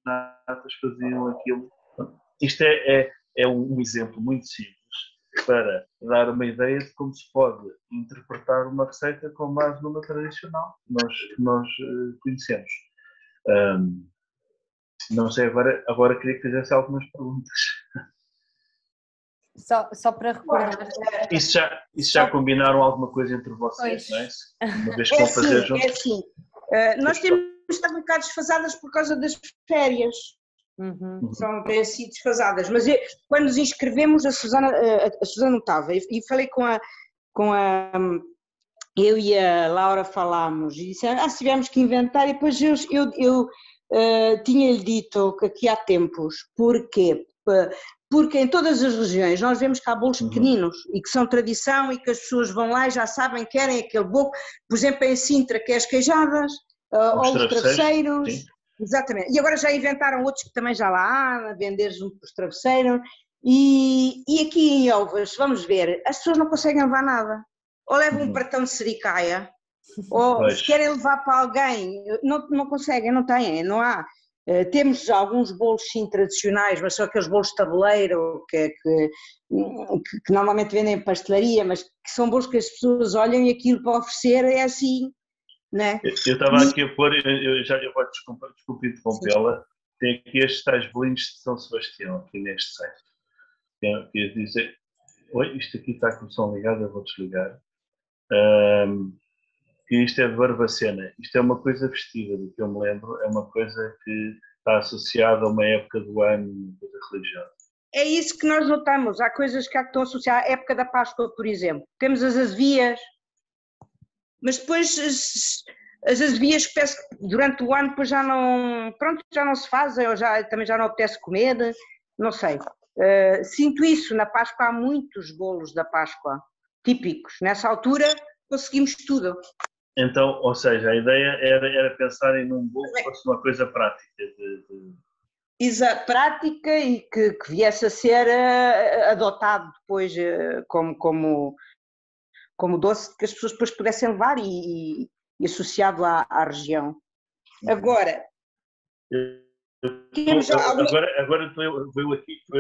natas faziam aquilo. Isto é um exemplo muito simples para dar uma ideia de como se pode interpretar uma receita com base numa tradicional que nós conhecemos. Não sei, agora queria que fizesse algumas perguntas. Só para recordar. Isso já combinaram alguma coisa entre vocês, não é? Uma vez que vão fazer juntos. É assim. Nós temos estado um bocado desfasadas por causa das férias. São bem assim desfasadas. Mas quando nos inscrevemos, a Susana não estava. E falei com a. Eu e a Laura falámos e disseram: se tivermos que inventar. E depois eu tinha-lhe dito que aqui há tempos. Porquê? Porque em todas as regiões nós vemos que há bolos pequeninos e que são tradição e que as pessoas vão lá e já sabem, querem aquele bolo. Por exemplo, em Sintra, que é as queijadas, ou os travesseiros. Sim. Exatamente. E agora já inventaram outros que também já lá há, a vender junto com os travesseiros. E aqui em Elvas, vamos ver, as pessoas não conseguem levar nada. Ou levam um pratão de sericaia, ou se querem levar para alguém, não conseguem, não têm, não há. Temos alguns bolos sim tradicionais, mas são aqueles bolos de tabuleiro que normalmente vendem em pastelaria, mas que são bolos que as pessoas olham e aquilo para oferecer é assim, não é? Eu estava aqui a pôr, eu vou desculpa interrompê-la, tem aqui estes tais bolinhos de São Sebastião, aqui neste site. Quer dizer, oi, isto aqui está com o som ligado, eu vou desligar. Que isto é de Barbacena. Isto é uma coisa festiva, do que eu me lembro, é uma coisa que está associada a uma época do ano da religião. É isso que nós notamos, há coisas que estão associadas à época da Páscoa, por exemplo. Temos as azevias, mas depois as azevias parece que durante o ano depois já não se fazem, ou também já não apetece comer, não sei. Sinto isso, na Páscoa há muitos bolos da Páscoa, típicos. Nessa altura conseguimos tudo. Então, ou seja, a ideia era pensar em um bolo que fosse uma coisa prática. Prática e que viesse a ser adotado depois como doce que as pessoas depois pudessem levar e associado à região. Agora... Agora veio aqui, isto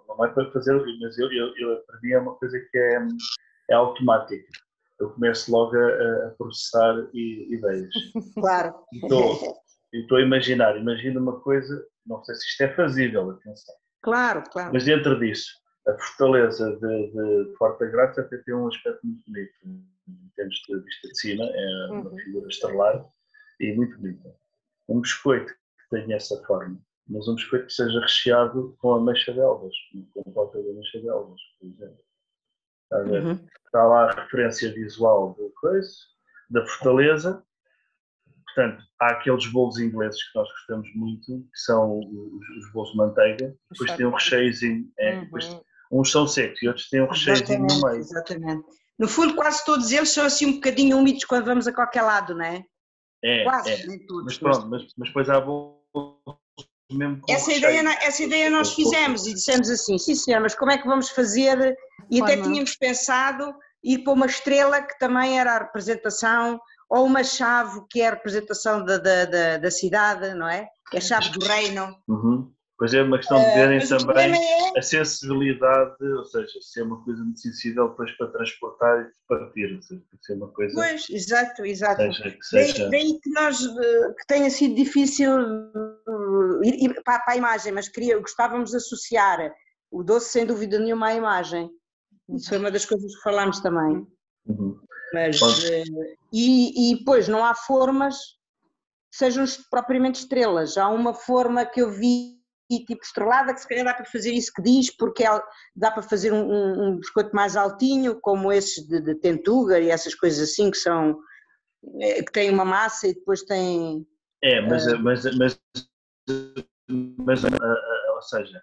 não é para fazer, mas eu aprendi uma coisa que é automática. Eu começo logo a processar ideias. Claro. Estou a imagino uma coisa, não sei se isto é fazível, atenção. Claro. Mas dentro disso, a fortaleza de Forte da Graça até tem um aspecto muito bonito, em termos de vista de cima, é uma figura estelar e muito bonita. Um biscoito que tenha essa forma, mas um biscoito que seja recheado com ameixa de Elvas, com volta de ameixa de Elvas, por exemplo. Está a ver? Está lá a referência visual da fortaleza. Portanto, há aqueles bolos ingleses que nós gostamos muito, que são os bolos de manteiga, depois tem um recheiozinho, uns são secos e outros têm um recheiozinho no meio. Exatamente. No fundo, quase todos eles são assim um bocadinho úmidos quando vamos a qualquer lado, não é? Quase, nem todos. Mas pronto, mas depois há bolos mesmo com essa ideia nós fizemos e dissemos assim, sim senhor, mas como é que vamos fazer? E até tínhamos pensado ir para uma estrela que também era a representação, ou uma chave que é a representação da cidade, não é? É a chave do reino. Pois é uma questão de verem também a sensibilidade, ou seja, se é uma coisa muito sensível depois para transportar e partir, ou seja, ser uma coisa... Pois, exato. Seja... Daí que tenha sido difícil ir para a imagem, mas gostávamos de associar o doce sem dúvida nenhuma à imagem. Isso foi uma das coisas que falámos também. Mas, e depois não há formas que sejam propriamente estrelas. Há uma forma que eu vi tipo estrelada, que se calhar dá para fazer isso que diz, porque dá para fazer um biscoito mais altinho, como esses de Tentuga e essas coisas assim, que têm uma massa e depois têm... Ou seja,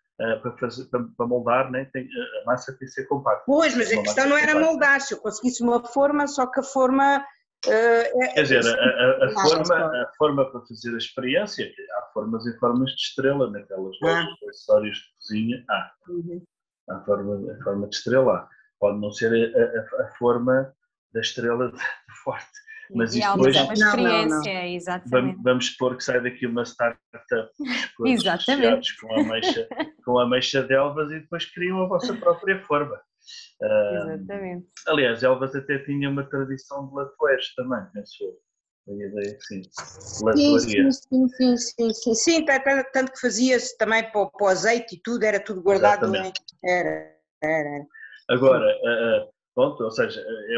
para moldar, né, a massa tem que ser compacta. Pois, mas a questão não era moldar, se eu conseguisse uma forma, só que a forma... Quer dizer, a forma para fazer a experiência, há formas e formas de estrela naquelas lojas de acessórios de cozinha, há a forma de estrela, pode não ser a forma da estrela forte, mas isso depois... É uma experiência, exatamente. Vamos supor que sai daqui uma startup exatamente. com ameixa de Elvas e depois criam a vossa própria forma. Exatamente. Aliás, Elvas até tinha uma tradição de latoeiros também, penso eu. A ideia que sim. Latoaria. Sim, tanto que fazia-se também para o azeite e tudo, era tudo guardado. Era. Agora, pronto, ou seja, é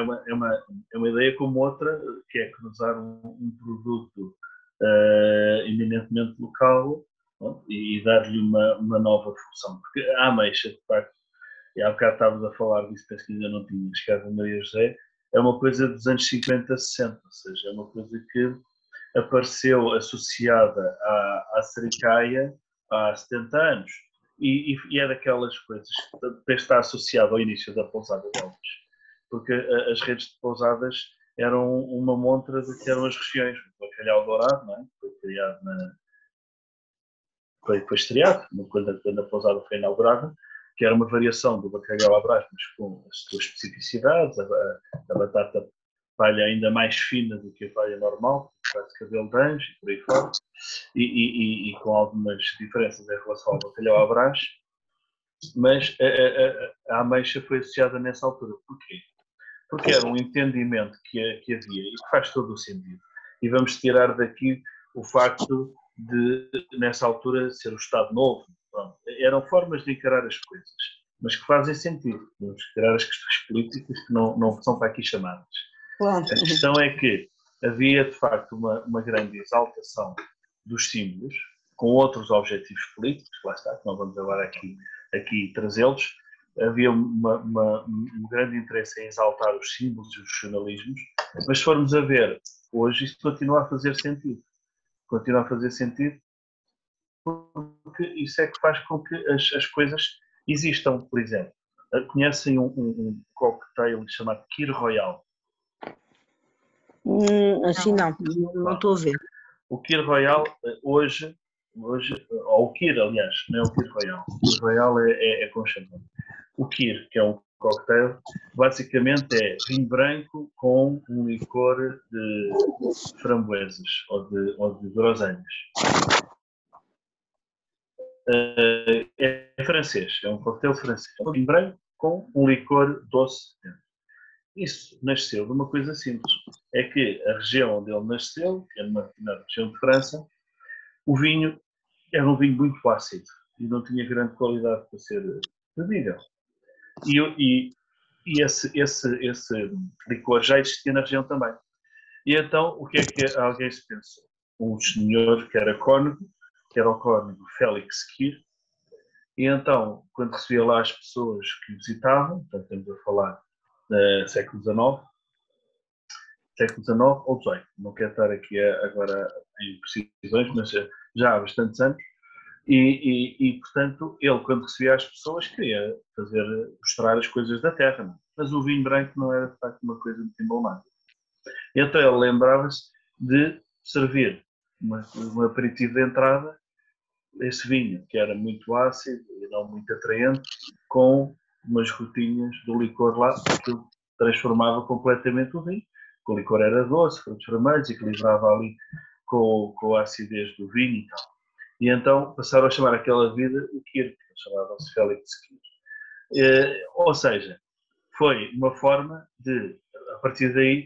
uma ideia como outra, que é cruzar um produto eminentemente local, pronto, e dar-lhe uma nova função. Porque a ameixa, de facto, e há bocado estávamos a falar disso, penso que ainda não tinha chegado a Maria José, é uma coisa dos anos 50, 60, ou seja, é uma coisa que apareceu associada à sericaia há 70 anos. E é daquelas coisas que está associado ao início da pousada de Elvas, porque as redes de pousadas eram uma montra do que eram as regiões. O bacalhau dourado, não é? Foi criado foi estreado quando a pousada foi inaugurada, que era uma variação do bacalhau à Brás, mas com as suas especificidades, a batata palha ainda mais fina do que a palha normal, quase cabelo de anjo e por aí fora, e com algumas diferenças em relação ao bacalhau à Brás, mas a ameixa foi associada nessa altura. Porquê? Porque era um entendimento que havia e que faz todo o sentido. E vamos tirar daqui o facto de, nessa altura, ser o Estado Novo. Pronto. Eram formas de encarar as coisas, mas que fazem sentido. Vamos encarar as questões políticas que não são para aqui chamadas. Claro. A questão é que havia, de facto, uma grande exaltação dos símbolos, com outros objetivos políticos, lá está, que não vamos agora aqui trazê-los. Havia um grande interesse em exaltar os símbolos e os regionalismos, mas se formos a ver, hoje isto continua a fazer sentido. Continua a fazer sentido porque isso é que faz com que as coisas existam. Por exemplo, conhecem um cocktail chamado Kir Royal? Assim não estou a ver. O Kir Royal, hoje, ou o Kir, aliás, não é o Kir Royal. O Kir Royal é com champanhe. O Kir, que é um cocktail, basicamente é vinho branco com um licor de framboesas ou de groselhas. É francês, é um cocktail francês. É um vinho branco com um licor doce dentro. Isso nasceu de uma coisa simples. É que a região onde ele nasceu, que é numa determinada região de França, o vinho era um vinho muito ácido e não tinha grande qualidade para ser bebível. E esse licor já existia na região também. E então, o que é que alguém se pensou? Um senhor que era cônego, que era o cônego Félix Kir, e então, quando recebia lá as pessoas que visitavam, portanto estamos a falar século XIX ou XVIII, não quero estar aqui agora em precisões, mas já há bastantes anos, e portanto, ele quando recebia as pessoas queria mostrar as coisas da terra, não? Mas o vinho branco não era de facto uma coisa muito emblemática. Então ele lembrava-se de servir um aperitivo de entrada, esse vinho que era muito ácido e não muito atraente, com umas gotinhas do licor lá, que transformava completamente o vinho. O licor era doce, frutos vermelhos, equilibrava ali com a acidez do vinho e tal. E então passaram a chamar aquela vida o Kir, chamava-se Félix Kir. Ou seja, foi uma forma de, a partir daí,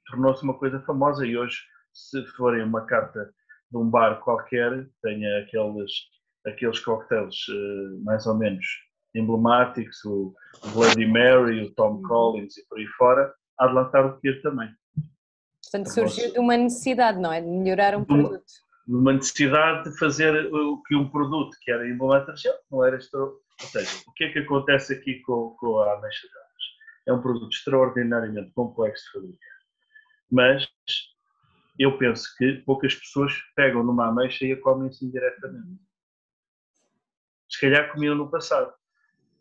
tornou-se uma coisa famosa e hoje, se forem uma carta de um bar qualquer, tenha aqueles cocktails mais ou menos emblemáticos, o Bloody Mary, o Tom Collins e por aí fora, há de lançar o Kir também. Portanto, surgiu de uma necessidade, não é? De melhorar um produto. uma necessidade de fazer o que um produto que era emblemático não era extraordinário. Ou seja, o que é que acontece aqui com a ameixa de Elvas? É um produto extraordinariamente complexo de fabricar, mas eu penso que poucas pessoas pegam numa ameixa e a comem assim diretamente. Se calhar comiam no passado.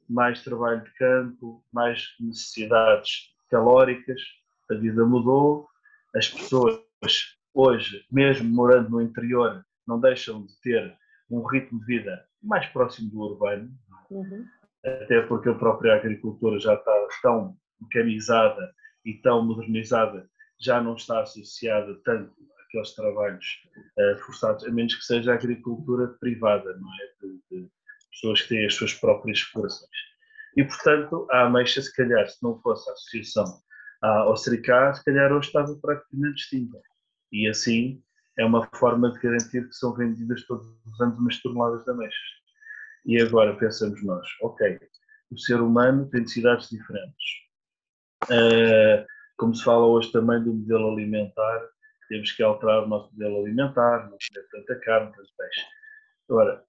Mais trabalho de campo, mais necessidades calóricas, a vida mudou, as pessoas hoje, mesmo morando no interior, não deixam de ter um ritmo de vida mais próximo do urbano, até porque a própria agricultura já está tão mecanizada e tão modernizada, já não está associada tanto àqueles trabalhos forçados, a menos que seja a agricultura privada, não é? De pessoas que têm as suas próprias explorações. E, portanto, a ameixa, se calhar, se não fosse a associação ao Sericá, se calhar hoje estava praticamente extinta. E assim é uma forma de garantir que são vendidas todos os anos umas toneladas de ameixas. E agora pensamos nós, ok, o ser humano tem necessidades diferentes. Como se fala hoje também do modelo alimentar, temos que alterar o nosso modelo alimentar, não comer tanta carne, tanto peixe. Agora,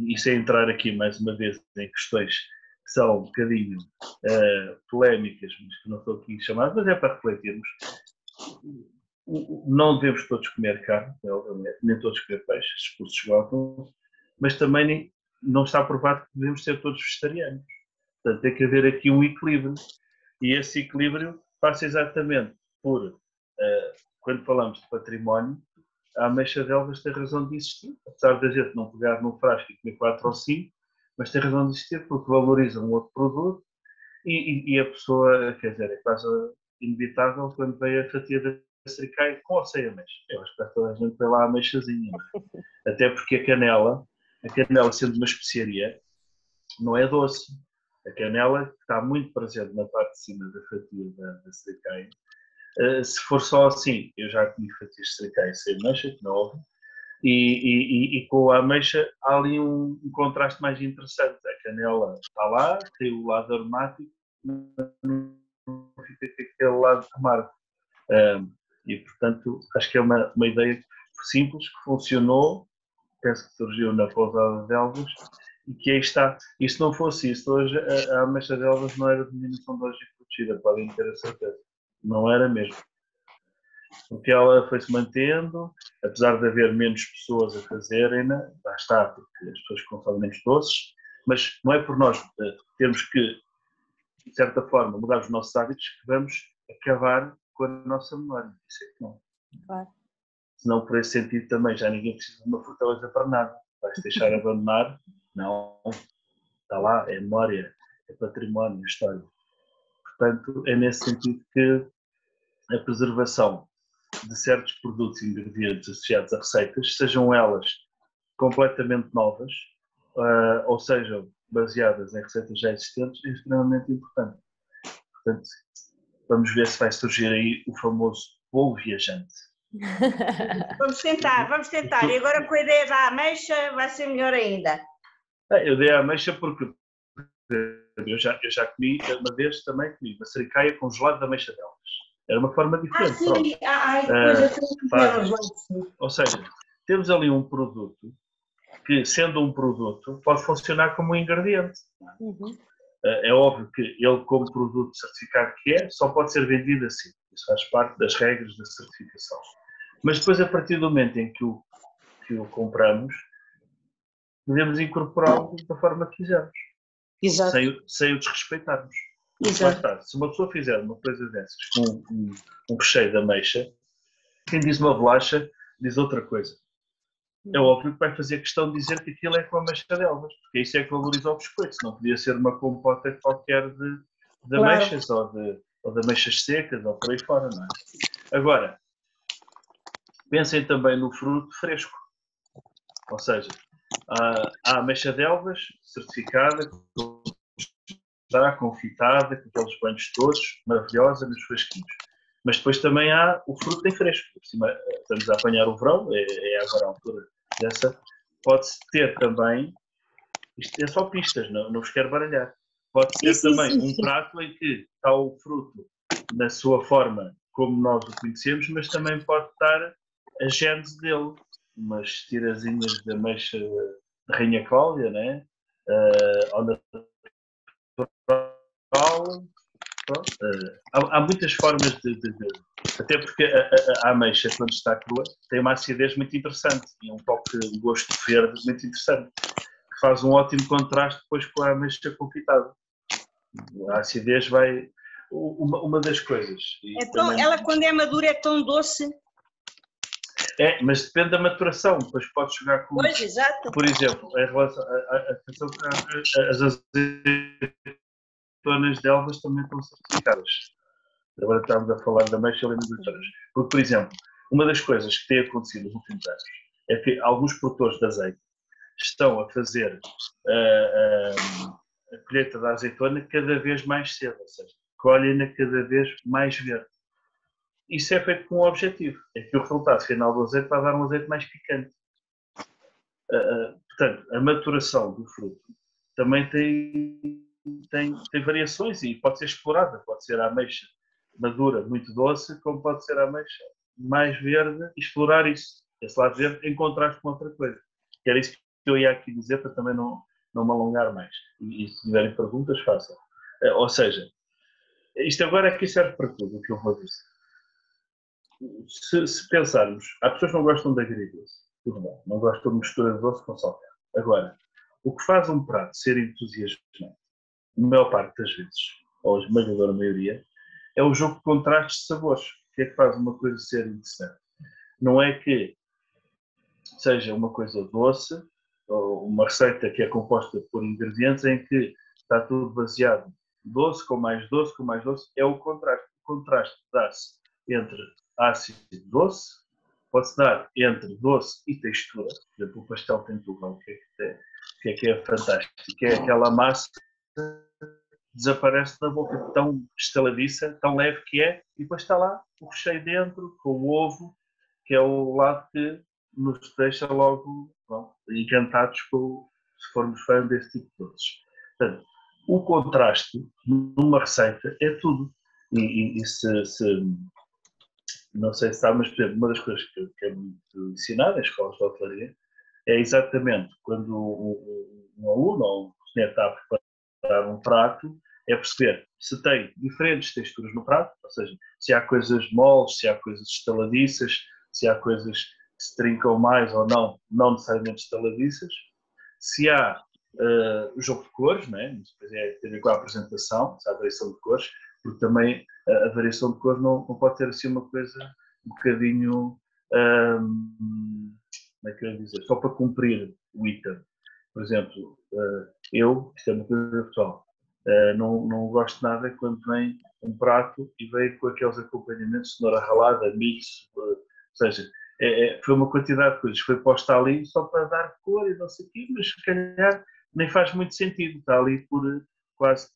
isso é entrar aqui mais uma vez em questões que são um bocadinho polémicas, mas que não estou aqui chamadas, mas é para refletirmos. Não devemos todos comer carne, nem todos comer peixe, os cursos esgotam, mas também não está provado que devemos ser todos vegetarianos. Portanto, tem que haver aqui um equilíbrio. E esse equilíbrio passa exatamente por, quando falamos de património, a ameixa de Elvas tem razão de existir, apesar da gente não pegar num frasco e comer 4 ou 5, mas tem razão de existir porque valoriza um outro produto e a pessoa, quer dizer, é quase inevitável quando vem a fatia da Sericá com ou sem ameixa. Eu acho que toda a gente vê lá a ameixazinha, até porque a canela sendo uma especiaria, não é doce. A canela está muito presente na parte de cima da fatia da Sericá. Se for só assim, eu já comi fatias de Sericá sem ameixa, que não houve, e com a ameixa há ali um contraste mais interessante. A canela está lá, tem o lado aromático, mas não fica com aquele lado amargo. E, portanto, acho que é uma ideia simples, que funcionou, penso que surgiu na pousada de Elvas, e que aí está. E se não fosse isso, hoje a ameixa de Elvas não era denominação de origem protegida, podem ter a certeza. Não era mesmo. Porque ela foi-se mantendo, apesar de haver menos pessoas a fazerem-na, lá está, porque as pessoas consomem menos doces, mas não é por nós termos que, de certa forma, mudar os nossos hábitos que vamos acabar com a nossa memória. Isso é que não. Claro. Senão, por esse sentido, também já ninguém precisa de uma fortaleza para nada. Vai-se deixar abandonar? Não. Está lá, é memória, é património, é história. Portanto, é nesse sentido que a preservação de certos produtos e ingredientes associados a receitas, sejam elas completamente novas, ou sejam baseadas em receitas já existentes, é extremamente importante. Portanto, vamos ver se vai surgir aí o famoso bolo viajante. Vamos tentar. E agora com a ideia da ameixa vai ser melhor ainda. Eu dei a ameixa porque eu já comi, uma vez também comi uma sericaia com gelado de ameixa delas. Era uma forma diferente. Ou seja, temos ali um produto que, sendo um produto, pode funcionar como um ingrediente. É óbvio que ele, como produto certificado que é, só pode ser vendido assim. Isso faz parte das regras da certificação. Mas depois, a partir do momento em que o compramos, podemos incorporá-lo da forma que quisermos. Exato. Sem o desrespeitarmos. Se uma pessoa fizer uma coisa dessas com um recheio de ameixa, quem diz uma bolacha diz outra coisa. É óbvio que vai fazer questão de dizer que aquilo é com ameixa de Elvas, porque isso é que valoriza o biscoito. Não podia ser uma compota qualquer de ameixas, ou de ameixas secas, ou por aí fora, não é? Agora, pensem também no fruto fresco. Ou seja, a ameixa de Elvas, certificada, já confitada, com aqueles banhos todos, maravilhosa, nos fresquinhos. Mas depois também há o fruto em fresco. Por cima, estamos a apanhar o verão, é agora a altura dessa. Pode-se ter também, isto é só pistas, não vos quero baralhar. Pode ter também um prato em que está o fruto na sua forma como nós o conhecemos, mas também pode estar a gênese dele, umas tirazinhas da ameixa da Rainha Cláudia, né? Ao natural. Há muitas formas até porque a ameixa, quando está crua, tem uma acidez muito interessante e um toque de gosto verde muito interessante, que faz um ótimo contraste depois com a ameixa confitada. A acidez vai... Uma das coisas... Então, também... ela quando é madura é tão doce? Mas depende da maturação, depois pode jogar com... Pois, exato. Por exemplo, em relação as azeitonas de Elvas também estão certificadas. Agora estamos a falar da ameixa e das azeitonas. Porque, por exemplo, uma das coisas que tem acontecido nos últimos anos é que alguns produtores de azeite estão a fazer a colheita da azeitona cada vez mais cedo, ou seja, colhem-na cada vez mais verde. Isso é feito com um objetivo, é que o resultado final do azeite vai dar um azeite mais picante. Portanto, a maturação do fruto também tem variações e pode ser explorada, pode ser a ameixa madura muito doce, como pode ser a ameixa mais verde, e explorar isso, esse lado verde, em contraste com outra coisa. Que era isso que eu ia aqui dizer, para também não me alongar mais. E se tiverem perguntas, façam. Ou seja, isto agora aqui serve para tudo, o que eu vou dizer. Se pensarmos, há pessoas que não gostam da agridoce, tudo bem, não gostam de mistura de doce com salgado. Agora, o que faz um prato ser entusiasmante, na maior parte das vezes, ou a esmagadora maioria, é o jogo de contrastes de sabores. O que é que faz uma coisa ser interessante? Não é que seja uma coisa doce, ou uma receita que é composta por ingredientes em que está tudo baseado doce com mais doce, com mais doce, é o contraste. O contraste dá-se entre ácido e doce, pode-se dar entre doce e textura. Por exemplo, o pastel tem tudo, o que é fantástico, que é aquela massa desaparece na boca, tão estaladiça, tão leve que é, e depois está lá o recheio dentro, com o ovo, que é o lado que nos deixa logo encantados se formos fãs desse tipo de doces. Portanto, o contraste numa receita é tudo. E não sei se sabe, mas por exemplo, uma das coisas que é muito ensinada em escolas de hotelaria é exatamente quando um aluno ou um cozinheiro está a preparar um prato, é perceber se tem diferentes texturas no prato, ou seja, se há coisas moles, se há coisas estaladiças, se há coisas que se trincam mais ou não necessariamente estaladiças, se há o jogo de cores, né? Depois tem a ver com a apresentação, se há a variação de cores, porque também a variação de cores não pode ser assim uma coisa um bocadinho, como é que eu ia dizer, só para cumprir o item. Por exemplo, isto é uma coisa pessoal, não gosto nada quando vem um prato e vem com aqueles acompanhamentos, cenoura ralada, mix, ou seja, foi uma quantidade de coisas que foi posta ali só para dar cor e não sei o quê, mas se calhar nem faz muito sentido, está ali quase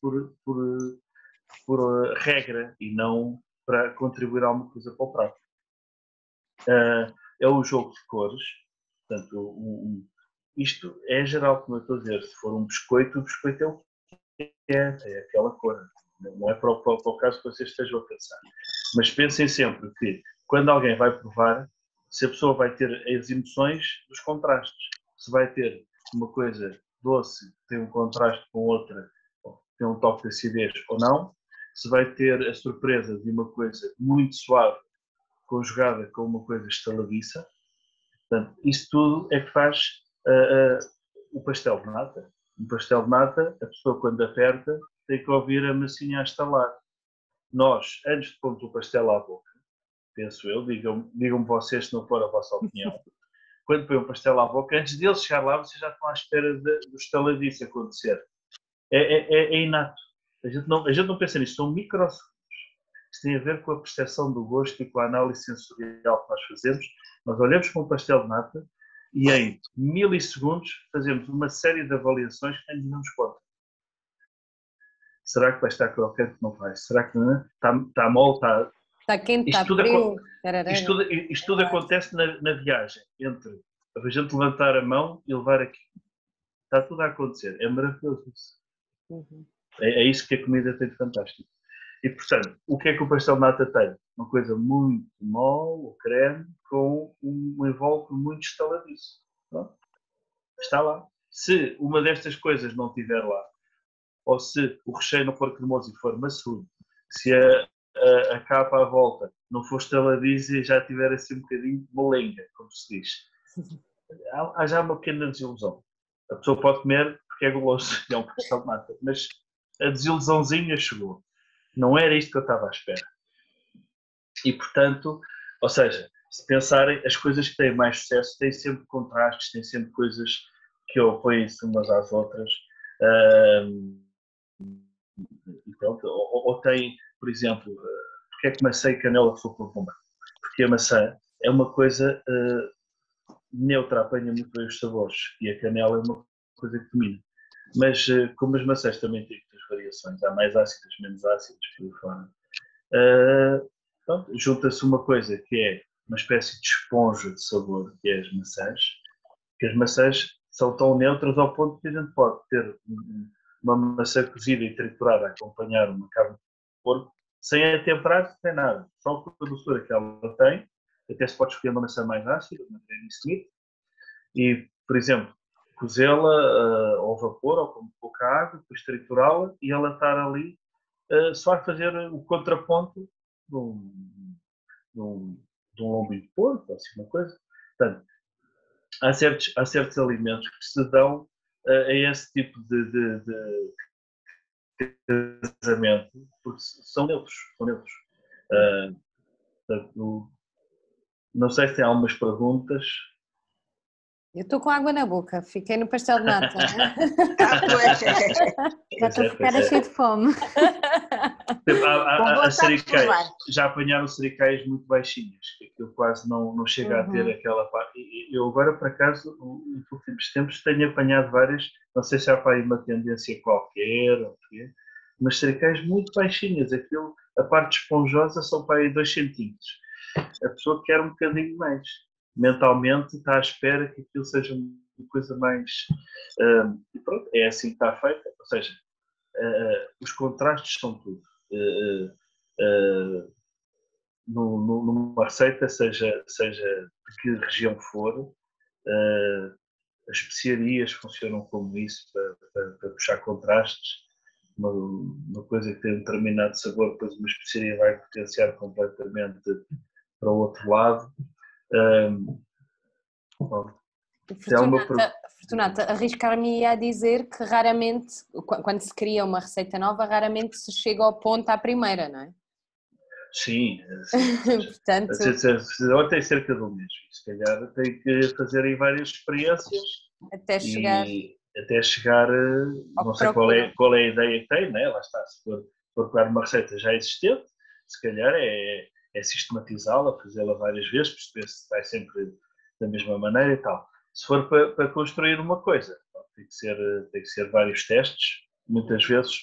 por regra e não para contribuir alguma coisa para o prato. É o jogo de cores, portanto, isto é geral, como eu estou a dizer, se for um biscoito, o biscoito é o que é aquela cor, não é para o caso que vocês estejam a pensar. Mas pensem sempre que quando alguém vai provar, se a pessoa vai ter as emoções dos contrastes, se vai ter uma coisa doce que tem um contraste com outra, tem um toque de acidez ou não, se vai ter a surpresa de uma coisa muito suave conjugada com uma coisa estaladiça. Portanto, isso tudo é que faz o pastel de nata. Um pastel de nata, a pessoa quando aperta tem que ouvir a massinha a estalar. Nós, antes de pôrmos o pastel à boca, penso eu, digam-me vocês se não for a vossa opinião, quando põe um pastel à boca, antes dele chegar lá, vocês já estão à espera do estaladiço acontecer. É inato. A gente não pensa nisso, são microsegundos. Isso tem a ver com a percepção do gosto e com a análise sensorial que nós fazemos. Nós olhamos para um pastel de nata e em milissegundos fazemos uma série de avaliações que nem nos damos conta. Será que vai estar crocante? Não vai. Será que não? Está mole? Está quente, está frio. Isto tudo acontece na viagem, entre a gente levantar a mão e levar aqui. Está tudo a acontecer. É maravilhoso isso. É isso que a comida tem de fantástico. E, portanto, o que é que o pastel de nata tem? Uma coisa muito mole, o creme, com um envolto muito estaladiço. Pronto. Está lá. Se uma destas coisas não estiver lá, ou se o recheio não for cremoso e for maçudo, se a capa à volta não for estaladiça e já tiver assim um bocadinho de molenga, como se diz, há já uma pequena desilusão. A pessoa pode comer porque é guloso e é um pastel de nata, mas a desilusãozinha chegou. Não era isto que eu estava à espera. E, portanto, ou seja, se pensarem, as coisas que têm mais sucesso têm sempre contrastes, têm sempre coisas que opõem-se umas às outras. E pronto, ou tem, por exemplo, porque é que maçã e canela ficam com bomba? Porque a maçã é uma coisa neutra, apanha muito bem os sabores, e a canela é uma coisa que domina. Mas como as maçãs também têm muitas variações, há mais ácidas, menos ácidas, por aí fora, junta-se uma coisa que é uma espécie de esponja de sabor, que é as maçãs, que as maçãs são tão neutras ao ponto que a gente pode ter uma maçã cozida e triturada a acompanhar uma carne de porco, sem a temperar, sem nada. Só com a doçura que ela tem, até se pode escolher uma maçã mais ácida, uma Granny Smith, e, por exemplo, cozê-la ao vapor ou com pouca água, depois triturá-la e ela estar ali só a fazer o contraponto de um lombinho de porco, assim uma coisa. Portanto, há certos alimentos que se dão a esse tipo de casamento, porque são neutros. São neutros. Portanto, não sei se tem algumas perguntas. Eu estou com água na boca, fiquei no pastel de nata. Pois. Já estou a ficar cheia de fome. A sericais, já apanharam sericais muito baixinhas, que aquilo quase não chega a ter aquela parte. Eu agora, por acaso, nos últimos tempos, tenho apanhado várias, não sei se há para aí uma tendência qualquer, ou quê, mas sericais muito baixinhas, aquilo, a parte esponjosa são para aí 2 centímetros. A pessoa quer um bocadinho mais. Mentalmente está à espera que aquilo seja uma coisa mais... e pronto, é assim que está feita. Ou seja, os contrastes são tudo. Numa receita, seja de que região for, as especiarias funcionam como isso, para puxar contrastes. Uma coisa que tem um determinado sabor, depois uma especiaria vai potenciar completamente para o outro lado. Fortunata, arriscar-me a dizer que raramente, quando se cria uma receita nova, raramente se chega ao ponto à primeira, não é? Sim. Portanto... Tem cerca de um mês. Se calhar tem que fazer aí várias experiências até chegar não sei qual é a ideia que tem, né? Lá está, se for pegar uma receita já existente, se calhar é sistematizá-la, fazê-la várias vezes, perceber se vai sempre da mesma maneira e tal. Se for para construir uma coisa, tem que ser vários testes, muitas vezes,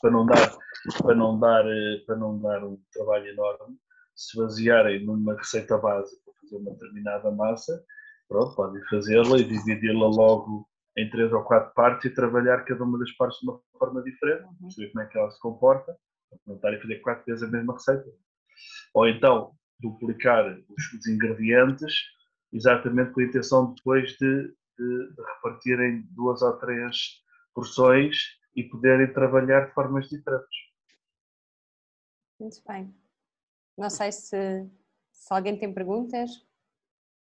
para não dar um trabalho enorme. Se basearem numa receita base para fazer uma determinada massa, pronto, podem fazê-la e dividi-la logo em 3 ou 4 partes e trabalhar cada uma das partes de uma forma diferente, perceber como é que ela se comporta, não estarem a fazer 4 vezes a mesma receita. Ou então, duplicar os ingredientes, exatamente com a intenção depois de repartir em 2 ou 3 porções e poderem trabalhar de formas diferentes. Muito bem. Não sei se alguém tem perguntas.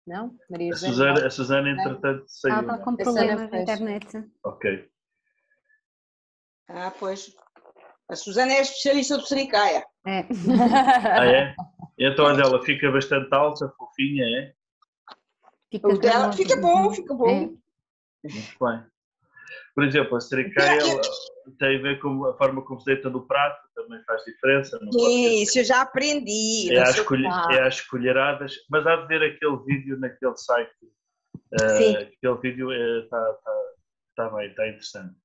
Não? Maria José? A Susana, entretanto, saiu. Ela está com problemas na internet. Ok. Pois. A Susana é especialista do sericaia. É. É? Então a dela fica bastante alta, fofinha, é? O dela fica bom, fica bom. É. Muito bem. Por exemplo, a sericaia tem a ver com a forma como se deita no prato, também faz diferença. Sim, isso eu já aprendi. É às colheradas, mas há de ver aquele vídeo naquele site. Aquele vídeo está bem, está interessante.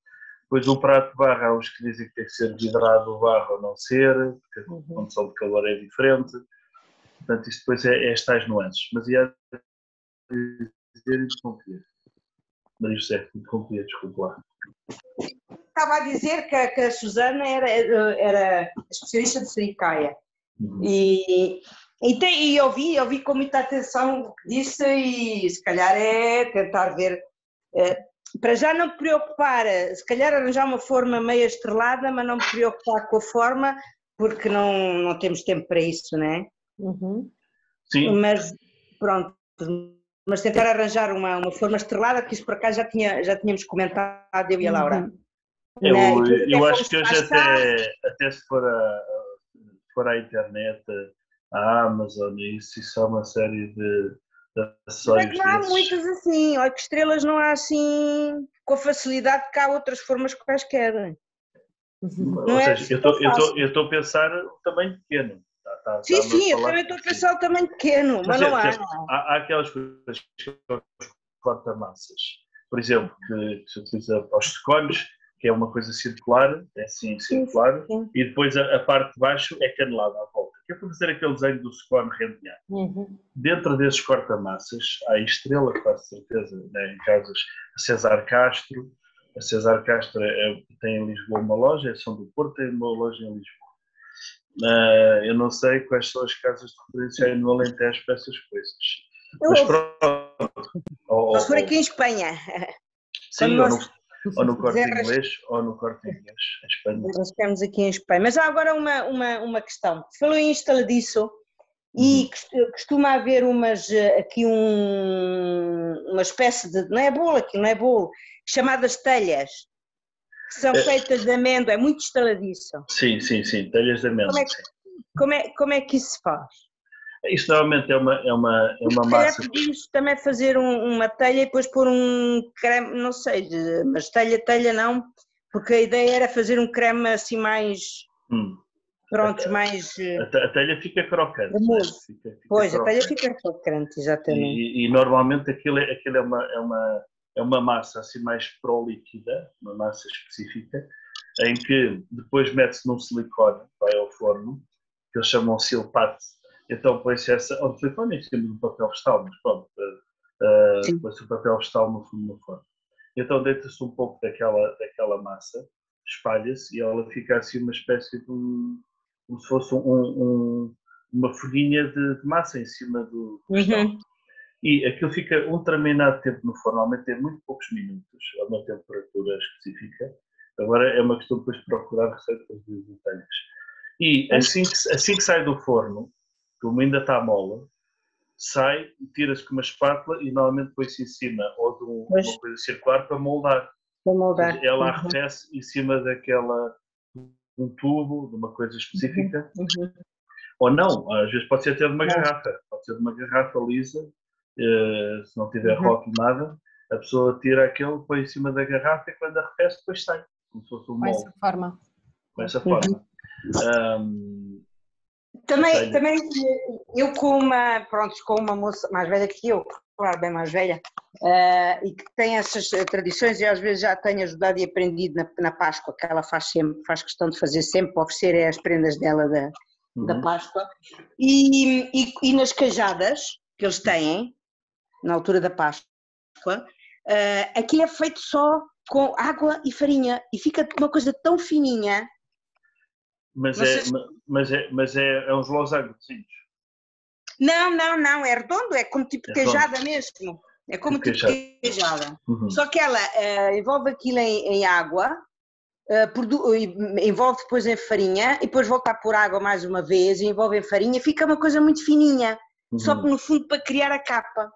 Depois o prato de barro, há uns que dizem que tem que ser vidrado o barro ou não ser, porque a condição de calor é diferente. Portanto, isto depois é as tais nuances. Mas ia dizer interromper. Maria José, interromper, desculpa lá. estava a dizer que a Susana era especialista de sericaia. E eu vi com muita atenção o que disse e se calhar é tentar ver, para já não me preocupar, se calhar arranjar uma forma meio estrelada, mas não me preocupar com a forma, porque não temos tempo para isso, não é? Sim. Mas pronto, mas tentar arranjar uma forma estrelada, que isso por acaso já tínhamos comentado, eu e a Laura. Eu acho que hoje até se for à internet, à Amazon, isso é uma série de acessórios. Não há muitas assim, olha que estrelas não há assim com a facilidade que há outras formas quaisquer. Ou seja, eu estou a pensar o tamanho pequeno. Sim, eu também estou a pensar o tamanho pequeno, mas não há. Há aquelas coisas que são corta-massas, por exemplo, que se utiliza aos scones, que é uma coisa circular, é assim circular, sim. E depois a parte de baixo é canelada à volta, que é para fazer aquele desenho do scone rendeado. Dentro desses corta-massas há estrela, quase certeza, né, em casas, a César Castro. A César Castro tem em Lisboa uma loja, é São do Porto, tem uma loja em Lisboa. Eu não sei quais são as casas de referência aí no Alentejo para essas coisas. Mas pronto. Se for aqui em Espanha. Sim, ou no Corte Inglês, ou no Corte Inglês, em Espanha. Nós ficamos aqui em Espanha. Mas há agora uma questão. Falou em instaladiço e costuma haver uma espécie de, não é bolo aqui, não é bolo, chamadas telhas, que são feitas de amêndoa, é muito instaladiço. Sim, telhas de amêndoa. Como é que isso se faz? Isso normalmente é uma massa. Podíamos também fazer uma telha e depois pôr um creme, não sei, mas telha não, porque a ideia era fazer um creme assim mais, mais... A telha fica crocante. Fica pois, crocante. A telha fica crocante, exatamente. E normalmente aquilo é uma massa assim mais pró-líquida, uma massa específica, em que depois mete-se num silicone, vai ao forno, que eles chamam silpate. Então põe-se ao silicone em cima do papel vegetal, mas pronto, põe-se o papel vegetal no fundo do forno. Então deita-se um pouco daquela massa, espalha-se e ela fica assim uma espécie de como se fosse uma folhinha de massa em cima do vegetal. E aquilo fica um determinado tempo no forno, normalmente é muito poucos minutos, a uma temperatura específica. Agora é uma questão depois de procurar receitas de telhas. E assim que sai do forno, como ainda está mole, sai, tira-se com uma espátula e normalmente põe-se em cima ou de uma coisa circular para moldar. Ela arrefece em cima um tubo, de uma coisa específica. Ou não, às vezes pode ser até de uma garrafa. Pode ser de uma garrafa lisa, se não tiver rótulo nada, a pessoa tira aquele, põe em cima da garrafa e quando arrefece depois sai, como se fosse um molde. Com essa forma. Também eu com uma moça mais velha que eu, claro, bem mais velha, e que tem essas tradições e às vezes já tenho ajudado e aprendido na Páscoa, que ela faz questão de fazer sempre, para oferecer as prendas dela da Páscoa, e nas cajadas que eles têm, na altura da Páscoa, aquilo é feito só com água e farinha e fica uma coisa tão fininha. Mas é uns losangos. Não, é redondo, é como tipo de queijada mesmo. É como tipo de queijada. Só que ela envolve aquilo em água, envolve depois em farinha e depois volta a pôr água mais uma vez e envolve em farinha, fica uma coisa muito fininha, só que no fundo para criar a capa.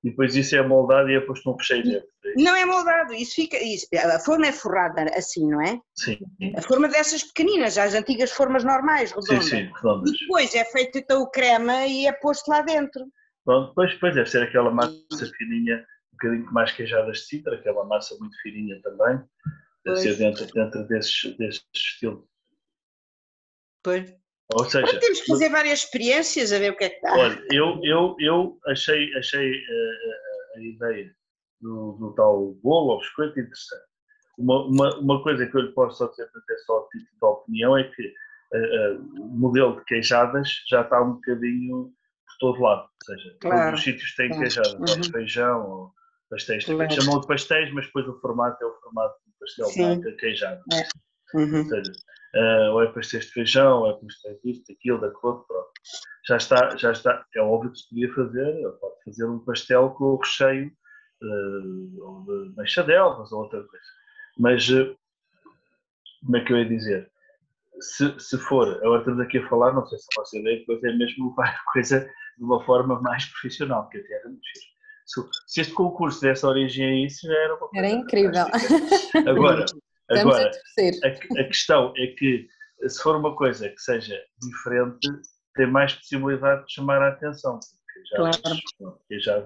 E depois isso é moldado e é posto num recheio dentro. Não é moldado, a forma é forrada assim, não é? Sim. A forma dessas pequeninas, as antigas formas normais, redondas. Sim, redondas. E depois é feito então o creme e é posto lá dentro. Pronto, depois deve ser aquela massa fininha, um bocadinho mais queijadas de Sintra, que é uma massa muito fininha também. Deve ser dentro desse estilo. Pois. Ou seja, temos que fazer várias experiências a ver o que é que dá. Olha, eu achei a ideia do tal bolo ou biscoito interessante. Uma coisa que eu lhe posso só dizer, até só a título de opinião, é que o modelo de queijadas já está um bocadinho por todo lado. Ou seja, todos os sítios têm queijadas, ou de feijão, ou pastéis. Chamam de pastéis, mas depois o formato é o formato de pastel Sim. de queijado. Uhum. Ou seja, ou é pastéis de feijão, ou é pastéis disto, daquilo, daquilo, pronto. Já está. É óbvio que se podia fazer, ele pode fazer um pastel com o recheio ou de mexadelas ou outra coisa. Mas, como é que eu ia dizer? Se for, agora estamos aqui a falar, não sei se você vê, depois é mesmo levar a coisa de uma forma mais profissional, que até era muito giro. Se este concurso desse origem a isso, já era uma coisa Era incrível. fantástica. Agora, Estamos a torcer. a questão é que, se for uma coisa que seja diferente, tem mais possibilidade de chamar a atenção, porque já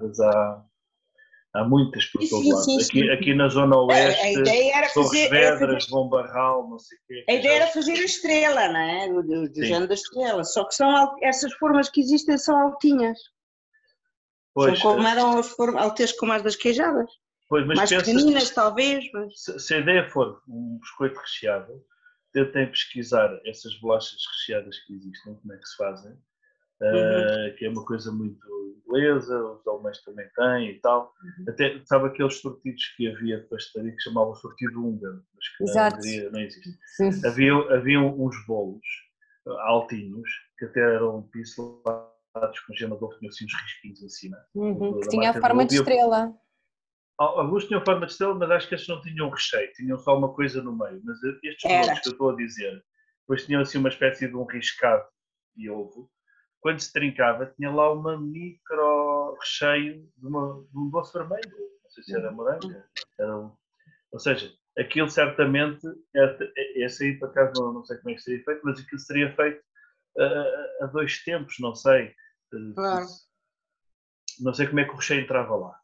há muitas por todo lado. Aqui na Zona Oeste, A ideia era Torres Vedras, Bom Barral, não sei o quê. A ideia era fazer a estrela, não é? Do género da estrela. Só que essas formas que existem são altinhas. Pois, são como eram as formas, altas como as das queijadas. Pois, mas mais pequeninas, talvez. Mas... Se a ideia for um biscoito recheado, tentem pesquisar essas bolachas recheadas que existem, como é que se fazem, que é uma coisa muito inglesa, os alemães também têm e tal. Até, sabe aqueles sortidos que havia de pastelaria que chamavam sortido húngaro, mas que não existe. Havia uns bolos altinhos, que até eram pincelados com gema de ovo, tinham assim uns risquinhos em cima. Que tinha a forma de estrela. Alguns tinham forma de estrela, mas acho que estes não tinham recheio, tinham só uma coisa no meio. Mas estes bolos que eu estou a dizer, depois tinham assim uma espécie de um riscado de ovo. Quando se trincava, tinha lá uma micro recheio de um doce vermelho. Não sei se era moranga. Ou seja, aquilo certamente, esse aí por acaso não sei como é que seria feito, mas aquilo seria feito a dois tempos, não sei. Claro. Não sei como é que o recheio entrava lá.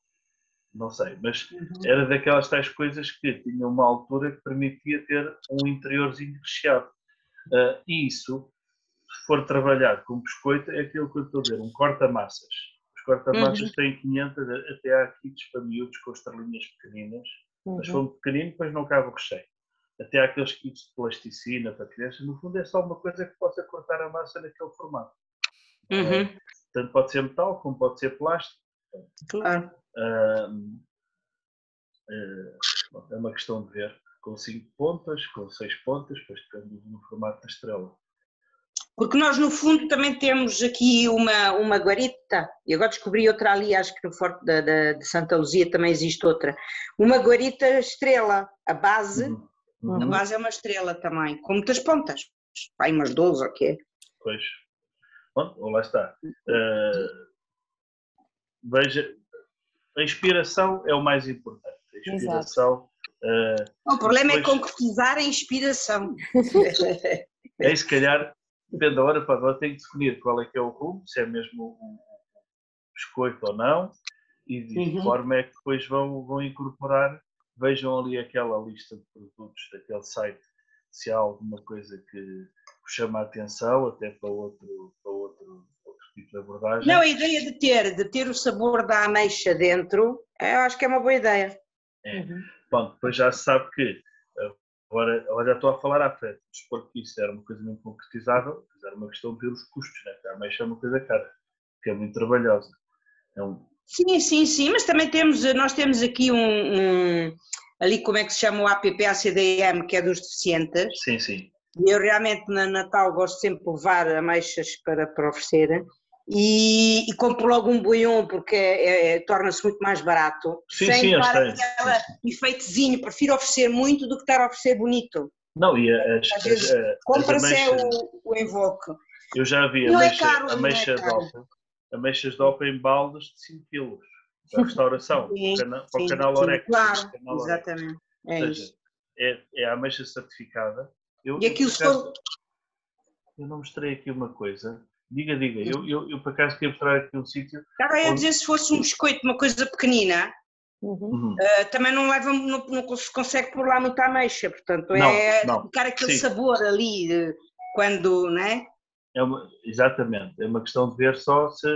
Não sei, mas era daquelas tais coisas que tinham uma altura que permitia ter um interiorzinho recheado. E isso, se for trabalhar com biscoito, é aquilo que eu estou a dizer, um corta-massas. Os corta-massas têm 500, até há kits para miúdos com estrelinhas pequeninas, mas se for pequenino, depois não cabe o recheio. Até há aqueles kits de plasticina para crianças, no fundo é só uma coisa que possa cortar a massa naquele formato. Tanto pode ser metal, como pode ser plástico. Claro. É uma questão de ver, com 5 pontas, com 6 pontas, depois depende do formato da estrela. Porque nós, no fundo, também temos aqui uma guarita, e agora descobri outra ali, acho que no Forte de Santa Luzia também existe outra. Uma guarita estrela, a base é uma estrela também, com muitas pontas. Vai umas 12, ou o quê? Pois, bom, lá está. Veja, a inspiração é o mais importante. A inspiração... o problema é concretizar a inspiração. Aí, se calhar... Depende da hora para agora, tem que definir qual é que é o rumo, se é mesmo um biscoito ou não, e de que forma é que depois vão incorporar. Vejam ali aquela lista de produtos daquele site, se há alguma coisa que vos chama a atenção, até para outro tipo de abordagem. Não, a ideia de ter o sabor da ameixa dentro, eu acho que é uma boa ideia. Bom, depois já se sabe que agora já estou a falar à frente, porque isso era uma coisa muito concretizável, mas era uma questão de ver os custos, né? A ameixa é uma coisa cara, que é muito trabalhosa. Sim, mas também nós temos aqui ali como é que se chama o APP-ACDM, que é dos deficientes. Sim. E eu realmente na Natal gosto sempre de levar ameixas para oferecer. E compro logo um boião porque torna-se muito mais barato. Sem dar aquele efeitozinho, prefiro oferecer muito do que estar a oferecer bonito. Não, e às vezes compra-se o envoque. Eu já vi ameixas de opa em baldes de 5 kg para a restauração, para o canal Orex. Claro, exatamente. Ou seja, é a ameixa certificada. Eu não mostrei aqui uma coisa. Diga. Eu por acaso queria mostrar aqui um sítio. Estava a dizer, se fosse um biscoito, uma coisa pequenina, também não se consegue pôr lá muita ameixa, portanto ficar aquele sabor ali quando, não é? Exatamente, é uma questão de ver só se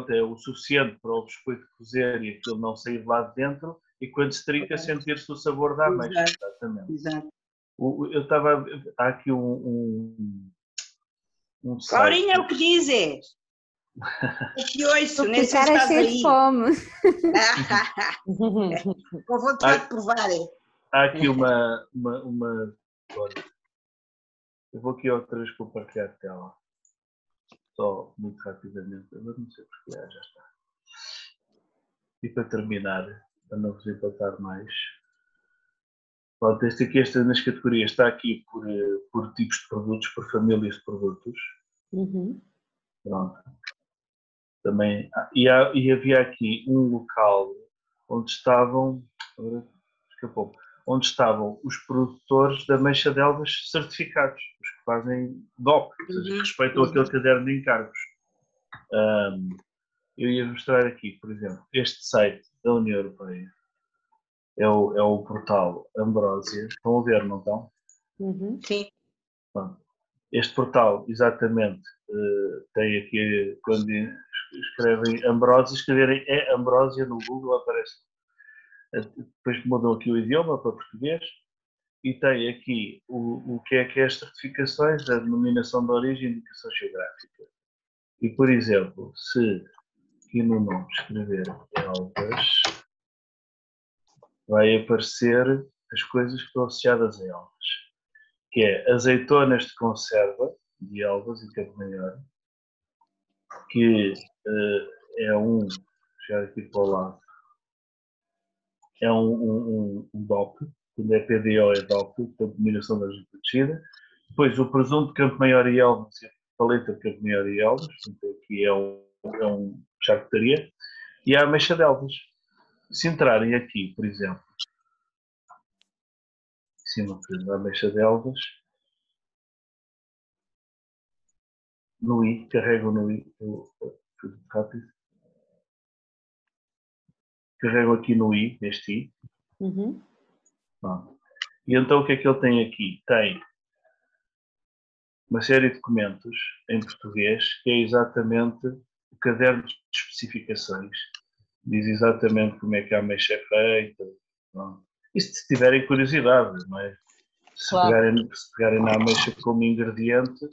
é o suficiente para o biscoito cozer e aquilo não sair de lá de dentro e quando se trinca sentir-se o sabor da ameixa. Exatamente. Exato. Há aqui site. Laurinha, o que dizes? O que ouço, nem sei se estás aí. Fome. Com vontade de provar. há aqui uma olha, eu vou aqui outra vez compartilhar a tela. Só muito rapidamente. Agora não sei porque já está. E para terminar, para não vos empatar mais. Pronto, esta nas categorias está aqui por tipos de produtos, por famílias de produtos. Uhum. Pronto. Também, e havia aqui um local onde estavam, escapou, onde estavam os produtores da ameixa de Elvas certificados, os que fazem DOC, ou seja, que respeitam aquele caderno de encargos. Eu ia mostrar aqui, por exemplo, este site da União Europeia é o portal Ambrósia. Estão a ver, não estão? Uhum. Sim. Pronto. Este portal, exatamente, tem aqui, quando escrevem Ambrósia, escreverem Ambrósia no Google, aparece. Depois mudam aqui o idioma para português e tem aqui o que é as certificações, a denominação de origem e indicação geográfica. E, por exemplo, se aqui no nome escrever Elvas, vai aparecer as coisas que estão associadas a Elvas, que é azeitonas de conserva de Elvas e Campo Maior, que é já aqui para o lado, é um DOC, quando é PDO é DOC, portanto, denominação de origem protegida. Depois o presunto de Campo Maior e Elvas, a paleta de Campo Maior e Elvas, portanto, aqui é um charcutaria, e a ameixa de Elvas. Se entrarem aqui, por exemplo, em cima da ameixa de Elvas, no I, carrego no I, rápido. Carrego aqui no I, neste I. Uhum. E então o que é que ele tem aqui? Tem uma série de documentos em português que é exatamente o caderno de especificações. Diz exatamente como é que a ameixa é feita. Pronto. E se tiverem curiosidade, não é? Se pegarem na ameixa como ingrediente,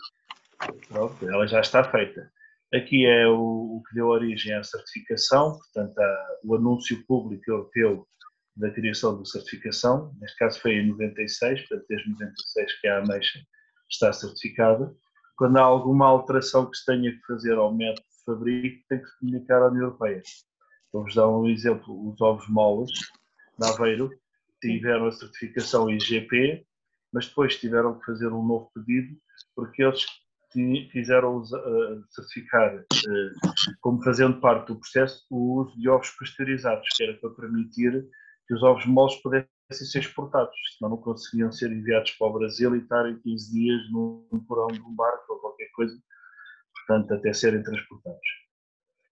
pronto, ela já está feita. Aqui é o que deu origem à certificação, portanto, o anúncio público europeu da criação de certificação, neste caso foi em 96, portanto, desde 96 que a ameixa está certificada. Quando há alguma alteração que se tenha que fazer ao método de fabrico, tem que se comunicar à União Europeia. Vou-vos dar um exemplo, os ovos moles de Aveiro tiveram a certificação IGP, mas depois tiveram que fazer um novo pedido, porque eles quiseram certificar, como fazendo parte do processo, o uso de ovos pasteurizados, que era para permitir que os ovos moles pudessem ser exportados, senão não conseguiam ser enviados para o Brasil e estarem 15 dias num porão de um barco ou qualquer coisa, portanto, até serem transportados.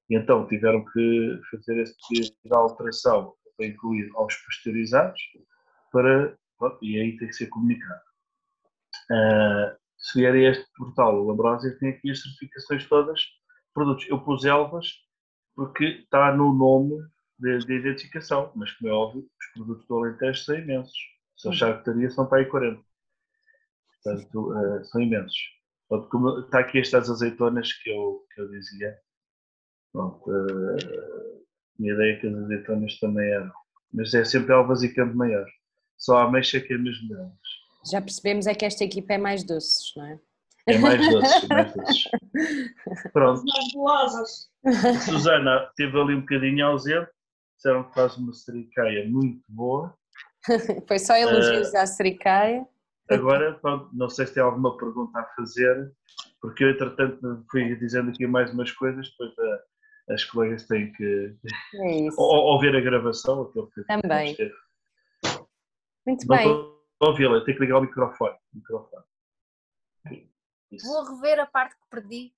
E então tiveram que fazer esse pedido de alteração para incluir ovos pasteurizados, e aí tem que ser comunicado. Se vier a este portal, o Ambrósia tem aqui as certificações todas, produtos. Eu pus Elvas porque está no nome de identificação, mas como é óbvio, os produtos do Alentejo são imensos. Se a charcutaria são para aí 40. Portanto, são imensos. Portanto, como está aqui estas azeitonas que eu dizia. Pronto, a minha ideia é que as azeitonas também eram. Mas é sempre Elvas e Campo Maior. Só a ameixa que é mesmo delas. Já percebemos é que esta equipa é mais doces, não é? É mais doces, mais doces. Pronto. Mais gulosas. A Susana esteve ali um bocadinho ausente, disseram que faz uma sericaia muito boa. Foi só elogios à sericaia. Agora, pronto, não sei se tem alguma pergunta a fazer, porque eu, entretanto, fui dizendo aqui mais umas coisas, depois as colegas têm que ouvir a gravação. Aquilo que também. Muito não bem. Estou a ouvi-la, tenho que ligar o microfone. Vou rever a parte que perdi.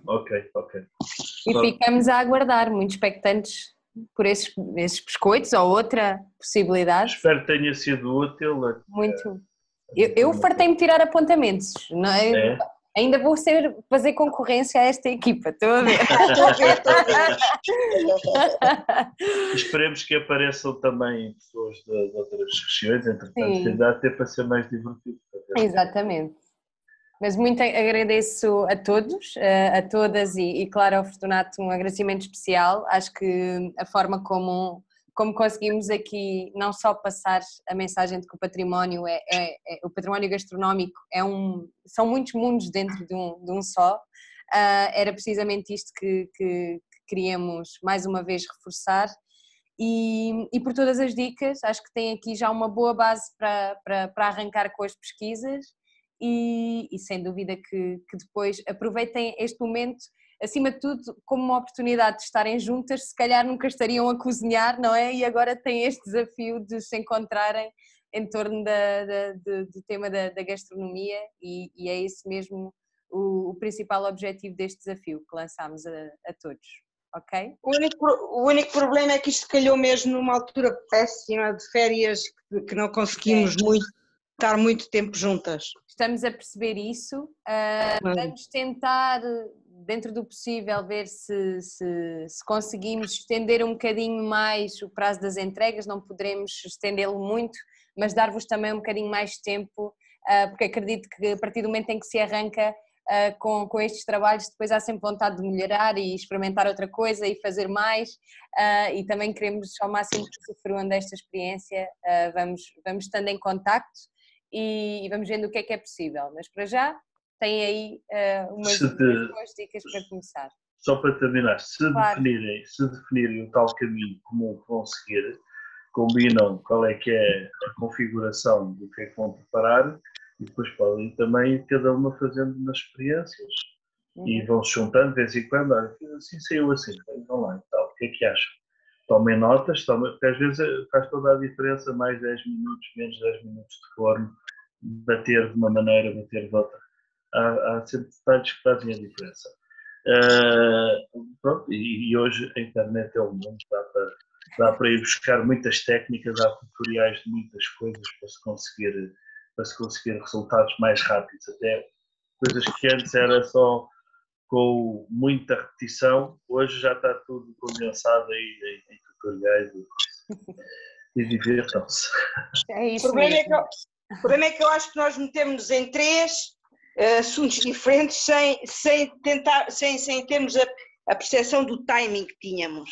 Ok. E ficamos a aguardar, muito expectantes por esses biscoitos ou outra possibilidade. Espero que tenha sido útil. Muito. Eu fartei-me tirar apontamentos, não é? Ainda vou fazer concorrência a esta equipa, estou a ver. Esperemos que apareçam também pessoas de outras regiões, entretanto, dá até para ser mais divertido. Exatamente. Mas muito agradeço a todos, a todas e claro, ao Fortunato um agradecimento especial. Acho que a forma como como conseguimos aqui não só passar a mensagem de que o património o património gastronómico são muitos mundos dentro de um só, era precisamente isto que queríamos mais uma vez reforçar. E por todas as dicas, acho que tem aqui já uma boa base para arrancar com as pesquisas e sem dúvida que depois aproveitem este momento, acima de tudo, como uma oportunidade de estarem juntas, se calhar nunca estariam a cozinhar, não é? E agora têm este desafio de se encontrarem em torno do tema da gastronomia e é esse mesmo o principal objetivo deste desafio que lançámos a todos. Okay. O único problema é que isto calhou mesmo numa altura péssima de férias que não conseguimos estar muito tempo juntas. Estamos a perceber isso, vamos tentar, dentro do possível, ver se conseguimos estender um bocadinho mais o prazo das entregas, não poderemos estendê-lo muito, mas dar-vos também um bocadinho mais de tempo, porque acredito que a partir do momento em que se arranca com estes trabalhos, depois há sempre vontade de melhorar e experimentar outra coisa e fazer mais, e também queremos ao máximo que usufruam desta experiência, vamos estando em contacto e vamos vendo o que é possível, mas para já tem aí umas boas dicas para começar. Só para terminar, se Claro. definirem o tal caminho comum que vão seguir, combinam qual é que é a configuração do que é que vão preparar e depois podem também cada uma fazendo nas experiências e vão se juntando de vez em quando, assim saiu assim, vão lá e tal, o que é que acham? Tomem notas, porque às vezes faz toda a diferença, mais 10 minutos, menos 10 minutos de forno, bater de uma maneira, bater de outra. Há sempre detalhes que fazem a diferença. Pronto, e hoje a internet é o mundo, dá para ir buscar muitas técnicas, há tutoriais de muitas coisas para se conseguir resultados mais rápidos, até coisas que antes era só com muita repetição, hoje já está tudo condensado aí em tutoriais e divirtam-se. É isso. O problema é que eu acho que nós metemos em 3 assuntos diferentes sem termos a percepção do timing que tínhamos.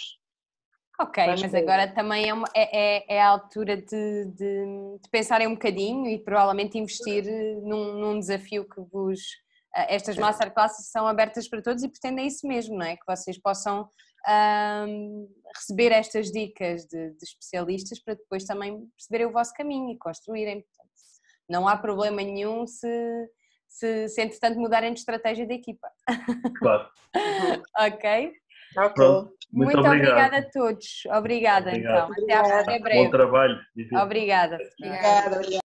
Ok, mas agora também é a altura de pensarem um bocadinho e provavelmente investir num desafio que estas masterclasses são abertas para todos e pretendem isso mesmo, não é? Que vocês possam receber estas dicas de especialistas para depois também perceberem o vosso caminho e construírem. Portanto, não há problema nenhum se entretanto mudarem de estratégia de equipa. Claro. Ok? Pronto, muito obrigada a todos. Obrigada então. Até breve. Bom trabalho. Obrigada. Obrigada.